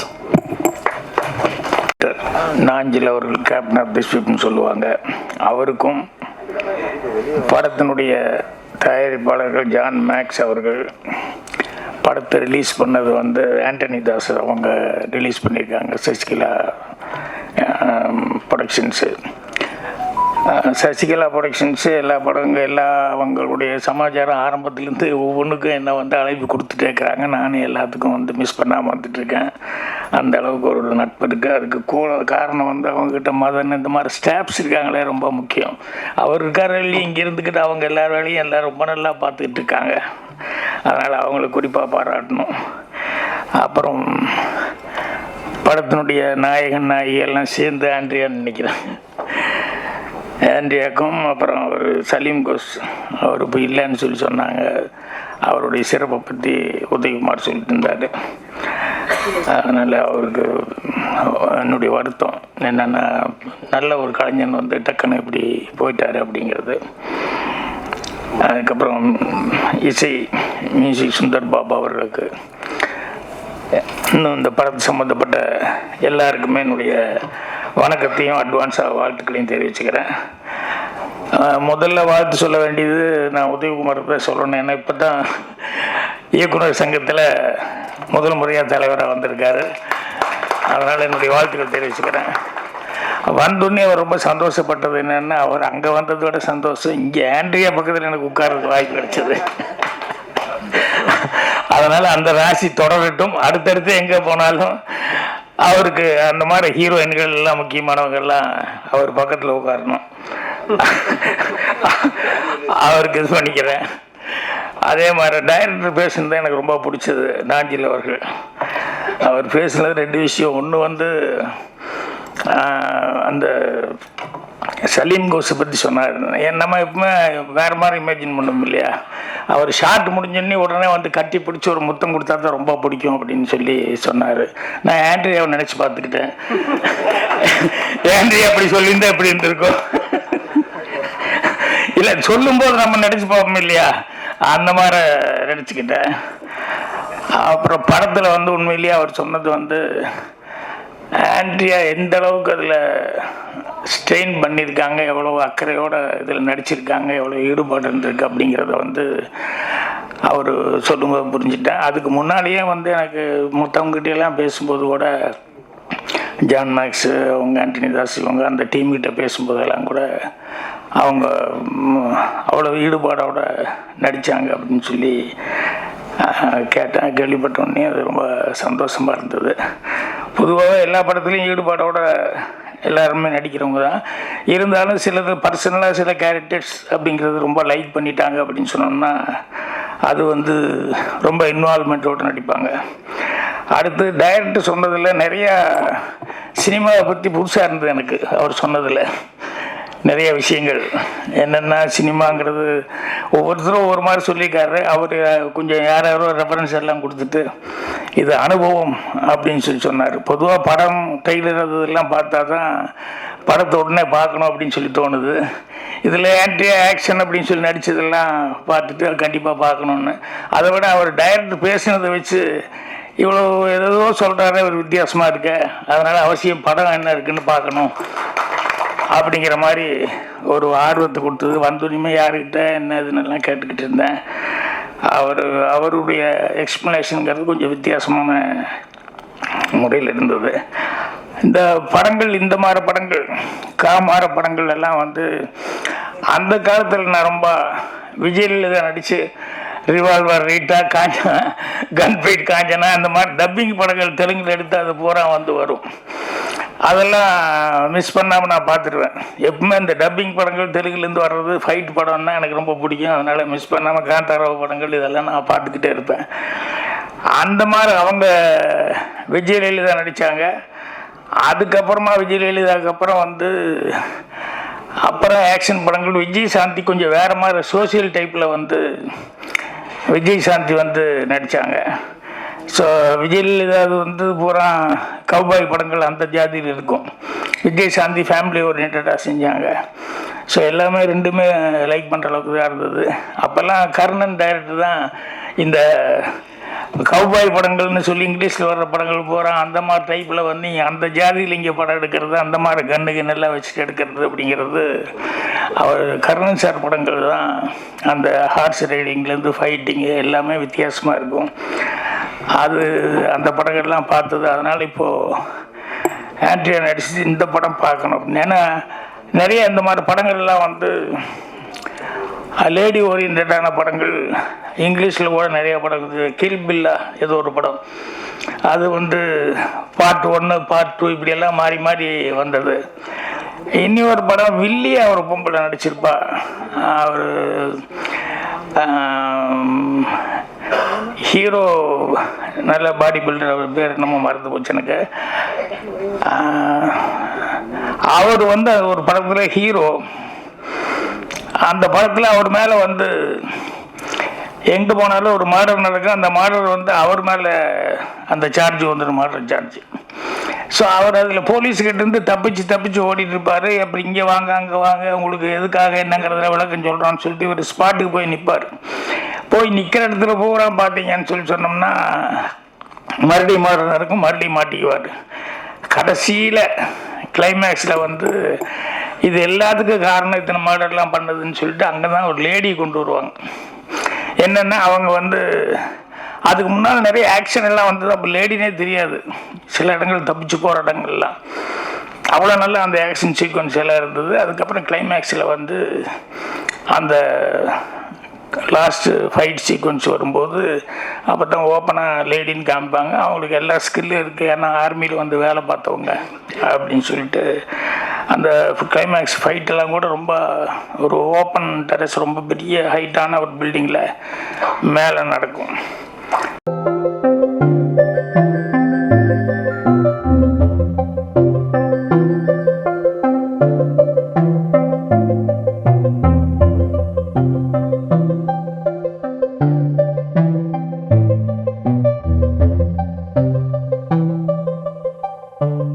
Nanjil அவர்கள் கேப்டன் ஆஃப் தி ஷிப்னு சொல்லுவாங்க. அவருக்கும் படத்தினுடைய தயாரிப்பாளர்கள் ஜான் மேக்ஸ் அவர்கள் படத்தை ரிலீஸ் பண்ணது ஆண்டனி தாஸ் அவங்க ரிலீஸ் பண்ணியிருக்காங்க. சசிகலா ப்ரொடக்ஷன்ஸு எல்லா படங்கள் அவங்களுடைய சமாச்சாரம் ஆரம்பத்துலேருந்து ஒவ்வொன்றுக்கும் என்ன அழைப்பு கொடுத்துட்டே இருக்கிறாங்க. நானும் எல்லாத்துக்கும் மிஸ் பண்ணாமல் வந்துட்டுருக்கேன். அந்த அளவுக்கு ஒரு நட்பு இருக்குது. அதுக்கு காரணம் வந்து அவங்கக்கிட்ட மதன் இந்த மாதிரி ஸ்டாஃப்ஸ் இருக்காங்களே ரொம்ப முக்கியம். அவர் இருக்கார் இல்லையும் இங்கே இருந்துக்கிட்டு அவங்க எல்லார் வேலையும் எல்லோரும் ரொம்ப நல்லா பார்த்துக்கிட்டு இருக்காங்க. அதனால் அவங்கள குறிப்பாக பாராட்டணும். அப்புறம் படத்தினுடைய நாயகன் நாயகி எல்லாம் சேர்ந்து ஆண்ட்ரியான்னு நினைக்கிறேன். ஆண்ட்ரியாக்கும் அப்புறம் அவர் சலீம் கோஸ் அவர் இப்போ இல்லைன்னு சொல்லி சொன்னாங்க. அவருடைய சிறப்பை பற்றி உதயகுமார் சொல்லிட்டு இருந்தார். அதனால் அவருக்கு என்னுடைய வருத்தம் என்னென்னா நல்ல ஒரு கலைஞன் வந்து டக்குன்னு இப்படி போயிட்டார் அப்படிங்கிறது. அதுக்கப்புறம் இசை மியூசிக் சுந்தர் பாபா அவர்களுக்கு இன்னும் இந்த படத்து சம்மந்தப்பட்ட எல்லாருக்குமே என்னுடைய வணக்கத்தையும் அட்வான்ஸாக வாழ்த்துக்களையும் தெரிவிச்சுக்கிறேன். முதல்ல வாழ்த்து சொல்ல வேண்டியது நான் உதயகுமார் பேர் சொல்லணும். ஏன்னா இப்போ தான் இயக்குனர் சங்கத்தில் முதல் முறையாக தலைவராக வந்திருக்காரு. அதனால் என்னுடைய வாழ்த்துக்கள் தெரிவிச்சுக்கிறேன். வந்தோடனே அவர் ரொம்ப சந்தோஷப்பட்டது என்னென்னா அவர் அங்கே வந்ததை விட சந்தோஷம் இங்கே ஆண்ட்ரியா பக்கத்தில் எனக்கு உட்கார்றதுக்கு வாய்ப்பு கிடைச்சது. அதனால் அந்த ராசி தொடரட்டும். அடுத்தடுத்து எங்கே போனாலும் அவருக்கு அந்த மாதிரி ஹீரோயின்கள் எல்லாம் முக்கியமானவங்கெல்லாம் அவர் பக்கத்தில் உட்காரணும். அவருக்கு இது பண்ணிக்கிறேன். அதே மாதிரி டைரக்டர் பேசுனது எனக்கு ரொம்ப பிடிச்சது. நாஞ்சில் அவர்கள் அவர் பேசுனது 2 விஷயம். ஒன்று வந்து அந்த சலீம் கோஸை பற்றி சொன்னார். நம்ம எப்பவுமே வேறு மாதிரி இமேஜின் பண்ணோம் இல்லையா. அவர் ஷார்ட் முடிஞ்சோடனே உடனே வந்து கட்டி பிடிச்சி ஒரு முத்தம் கொடுத்தா தான் ரொம்ப பிடிக்கும் அப்படின்னு சொல்லி சொன்னார். நான் ஆண்ட்ரியாவை நினச்சி பார்த்துக்கிட்டேன். ஆண்ட்ரியா அப்படி சொல்லியிருந்தா எப்படி இருந்திருக்கும் இல்லை, சொல்லும்போது நம்ம நினச்சி பார்ப்போம் இல்லையா, அந்த மாதிரி நினச்சிக்கிட்டேன். அப்புறம் படத்தில் வந்து உண்மையிலேயே அவர் சொன்னது வந்து ஆண்ட்ரியா எந்த அளவுக்கு அதில் ஸ்ட்ரெயின் பண்ணியிருக்காங்க, எவ்வளோ அக்கறையோட இதில் நடிச்சிருக்காங்க, எவ்வளோ ஈடுபாடு இருந்திருக்கு அப்படிங்கிறத வந்து அவர் சொல்லும்போது புரிஞ்சுட்டேன். அதுக்கு முன்னாடியே வந்து எனக்கு மற்றவங்ககிட்டலாம் பேசும்போது கூட ஜான் மேக்ஸு அவங்க ஆண்டனி தாஸ் இவங்க அந்த டீம்கிட்ட பேசும்போதெல்லாம் கூட அவங்க அவ்வளோ ஈடுபாடோட நடித்தாங்க அப்படின்னு சொல்லி கேட்டேன். கேள்விப்பட்டோடனே அது ரொம்ப சந்தோஷமாக இருந்தது. பொதுவாக எல்லா படத்துலையும் ஈடுபாடோட எல்லாருமே நடிக்கிறவங்க தான். இருந்தாலும் சிலது பர்சனலாக சில கேரக்டர்ஸ் அப்படிங்கிறது ரொம்ப லைக் பண்ணிட்டாங்க அப்படின்னு சொன்னோம்னா அது வந்து ரொம்ப இன்வால்மெண்ட்டோடு நடிப்பாங்க. அடுத்து டைரக்டர் சொன்னதில் நிறையா சினிமாவை பற்றி புதுசாக இருந்தது எனக்கு. அவர் சொன்னதில் நிறைய விஷயங்கள் என்னென்னா சினிமாங்கிறது ஒவ்வொருத்தரும் ஒவ்வொரு மாதிரி சொல்லியிருக்காரு. அவர் கொஞ்சம் யாரோ ரெஃபரன்ஸ் எல்லாம் கொடுத்துட்டு இது அனுபவம் அப்படின்னு சொல்லி சொன்னார். பொதுவாக படம் ட்ரெய்லர் அதெல்லாம் பார்த்தா தான் படத்தை உடனே பார்க்கணும் அப்படின்னு சொல்லி தோணுது. இதில் ஆன்ட்ரியா ஆக்ஷன் அப்படின்னு சொல்லி நடித்ததெல்லாம் பார்த்துட்டு கண்டிப்பாக பார்க்கணுன்னு. அதை விட அவர் டைரக்டர் பேசினதை வச்சு இவ்வளோ ஏதோ சொல்கிறாரு, ஒரு வித்தியாசமாக இருக்க, அதனால் அவசியம் படம் என்ன இருக்குன்னு பார்க்கணும் அப்படிங்கிற மாதிரி ஒரு ஆர்வத்தை கொடுத்தது. வந்தோடனே யாருக்கிட்ட என்ன இதுன்னெல்லாம் கேட்டுக்கிட்டு இருந்தேன். அவருடைய எக்ஸ்ப்ளனேஷனுங்கிறது கொஞ்சம் வித்தியாசமான முறையில் இருந்தது. இந்த படங்கள் இந்த மாதிரி படங்கள் காமார படங்கள் எல்லாம் வந்து அந்த காலத்தில் நான் ரொம்ப விஜயில் தான் நடித்து revolver Rita Kanchana confide Kanchana அந்த மாதிரி டப்பிங் படங்கள் தெலுங்கில் எடுத்து அது பூரா வந்து வரும். அதெல்லாம் மிஸ் பண்ணாமல் நான் பார்த்துருவேன். எப்பவுமே இந்த டப்பிங் படங்கள் தெலுங்குலேருந்து வர்றது ஃபைட் படம்னா எனக்கு ரொம்ப பிடிக்கும். அதனால் மிஸ் பண்ணாமல் காந்தாராவ படங்கள் இதெல்லாம் நான் பார்த்துக்கிட்டே இருப்பேன். அந்த மாதிரி அவங்க விஜய் லலிதா நடித்தாங்க. அதுக்கப்புறமா விஜய் லலிதாவுக்கு அப்புறம் வந்து அப்புறம் ஆக்ஷன் படங்கள் விஜய் சாந்தி கொஞ்சம் வேறு மாதிரி சோசியல் டைப்பில் வந்து விஜய் சாந்தி வந்து நடித்தாங்க. ஸோ விஜய் லலிதா வந்து பூரா கவுபாய் படங்கள் அந்த ஜாதியில் இருக்கும். விஜய் சாந்தி ஃபேமிலி ஓரியன்டாக செஞ்சாங்க. ஸோ எல்லாமே ரெண்டுமே லைக் பண்ணுற அளவுக்கு தான் இருந்தது. அப்போல்லாம் கர்ணன் டைரக்டர் தான் இந்த கவுபாய் படங்கள்னு சொல்லி இங்கிலீஷில் வர்ற படங்கள் பூரா அந்த மாதிரி டைப்பில் வந்து அந்த ஜாதியில் இங்கே படம் எடுக்கிறது, அந்த மாதிரி கண்ணெல்லாம் வச்சுட்டு எடுக்கிறது அப்படிங்கிறது அவர் கர்ணன் சார் படங்கள் தான். அந்த ஹார்ஸ் ரைடிங்லேருந்து ஃபைட்டிங்கு எல்லாமே வித்தியாசமாக இருக்கும். அது அந்த படங்கள்லாம் பார்த்தது. அதனால் இப்போது ஆண்ட்ரியா நடிச்சு இந்த படம் பார்க்கணும் அப்படின்னு. ஏன்னா நிறைய இந்த மாதிரி படங்கள்லாம் வந்து லேடி ஓரியன்டான படங்கள் இங்கிலீஷில் கூட நிறைய படம் இருக்குது. கில் பில்லா ஏதோ ஒரு படம், அது வந்து பார்ட் 1 பார்ட் 2 இப்படியெல்லாம் மாறி மாறி வந்தது. இனி ஒரு படம் வில்லியா ஒரு பொம்பளை நடிச்சிருப்பா, அவர் ஹீரோ நல்ல பாடி பில்டர், அவர் பேர் என்னமோ மறந்து போச்சு எனக்கு. அவர் வந்து ஒரு படத்தில் ஹீரோ, அந்த படத்தில் அவர் மேலே வந்து எங்கே போனாலும் ஒரு மர்டர் நடக்கும், அந்த மர்டர் வந்து அவர் மேலே அந்த சார்ஜ் வந்துடும், மர்டர் சார்ஜ். ஸோ அவர் அதில் போலீஸ்கிட்டேருந்து தப்பிச்சு ஓடிட்டு இருப்பார். அப்படி இங்கே வாங்க அங்கே வாங்க, உங்களுக்கு எதுக்காக என்னங்கிறதுல விளக்கம் சொல்கிறான்னு சொல்லிட்டு இவர் ஸ்பாட்டுக்கு போய் நிற்பார். போய் நிற்கிற இடத்துல பூரா பார்த்தீங்கன்னு சொன்னோம்னா மறுபடியும் மர்டர் நடக்கும், மறுபடியும் மாட்டிக்குவார். கடைசியில் கிளைமேக்ஸில் வந்து இது எல்லாத்துக்கும் காரணம் இத்தனை மர்டர்லாம் பண்ணதுன்னு சொல்லிட்டு அங்கே தான் ஒரு லேடி கொண்டு வருவாங்க. என்னென்னா அவங்க வந்து அதுக்கு முன்னால் நிறைய ஆக்ஷன் எல்லாம் வந்தது, அப்போ லேடினே தெரியாது. சில இடங்கள் தப்பிச்சு போகிற இடங்கள்லாம் அவ்வளோ நல்லா அந்த ஆக்ஷன் சீக்வன்ஸ் எல்லாம் இருந்தது. அதுக்கப்புறம் கிளைமேக்ஸில் வந்து அந்த லாஸ்ட்டு ஃபைட் சீக்வன்ஸ் வரும்போது அப்போ தான் ஓப்பனாக லேடின்னு காமிப்பாங்க. அவங்களுக்கு எல்லா ஸ்கில்லும் இருக்குது, ஏன்னா ஆர்மியில் வந்து வேலை பார்த்தவங்க அப்படின்னு சொல்லிட்டு. அந்த கிளைமேக்ஸ் ஃபைட்டெல்லாம் கூட ரொம்ப ஒரு ஓப்பன் டெரஸ், ரொம்ப பெரிய ஹைட்டான ஒரு பில்டிங்கில் மேலே நடக்கும்.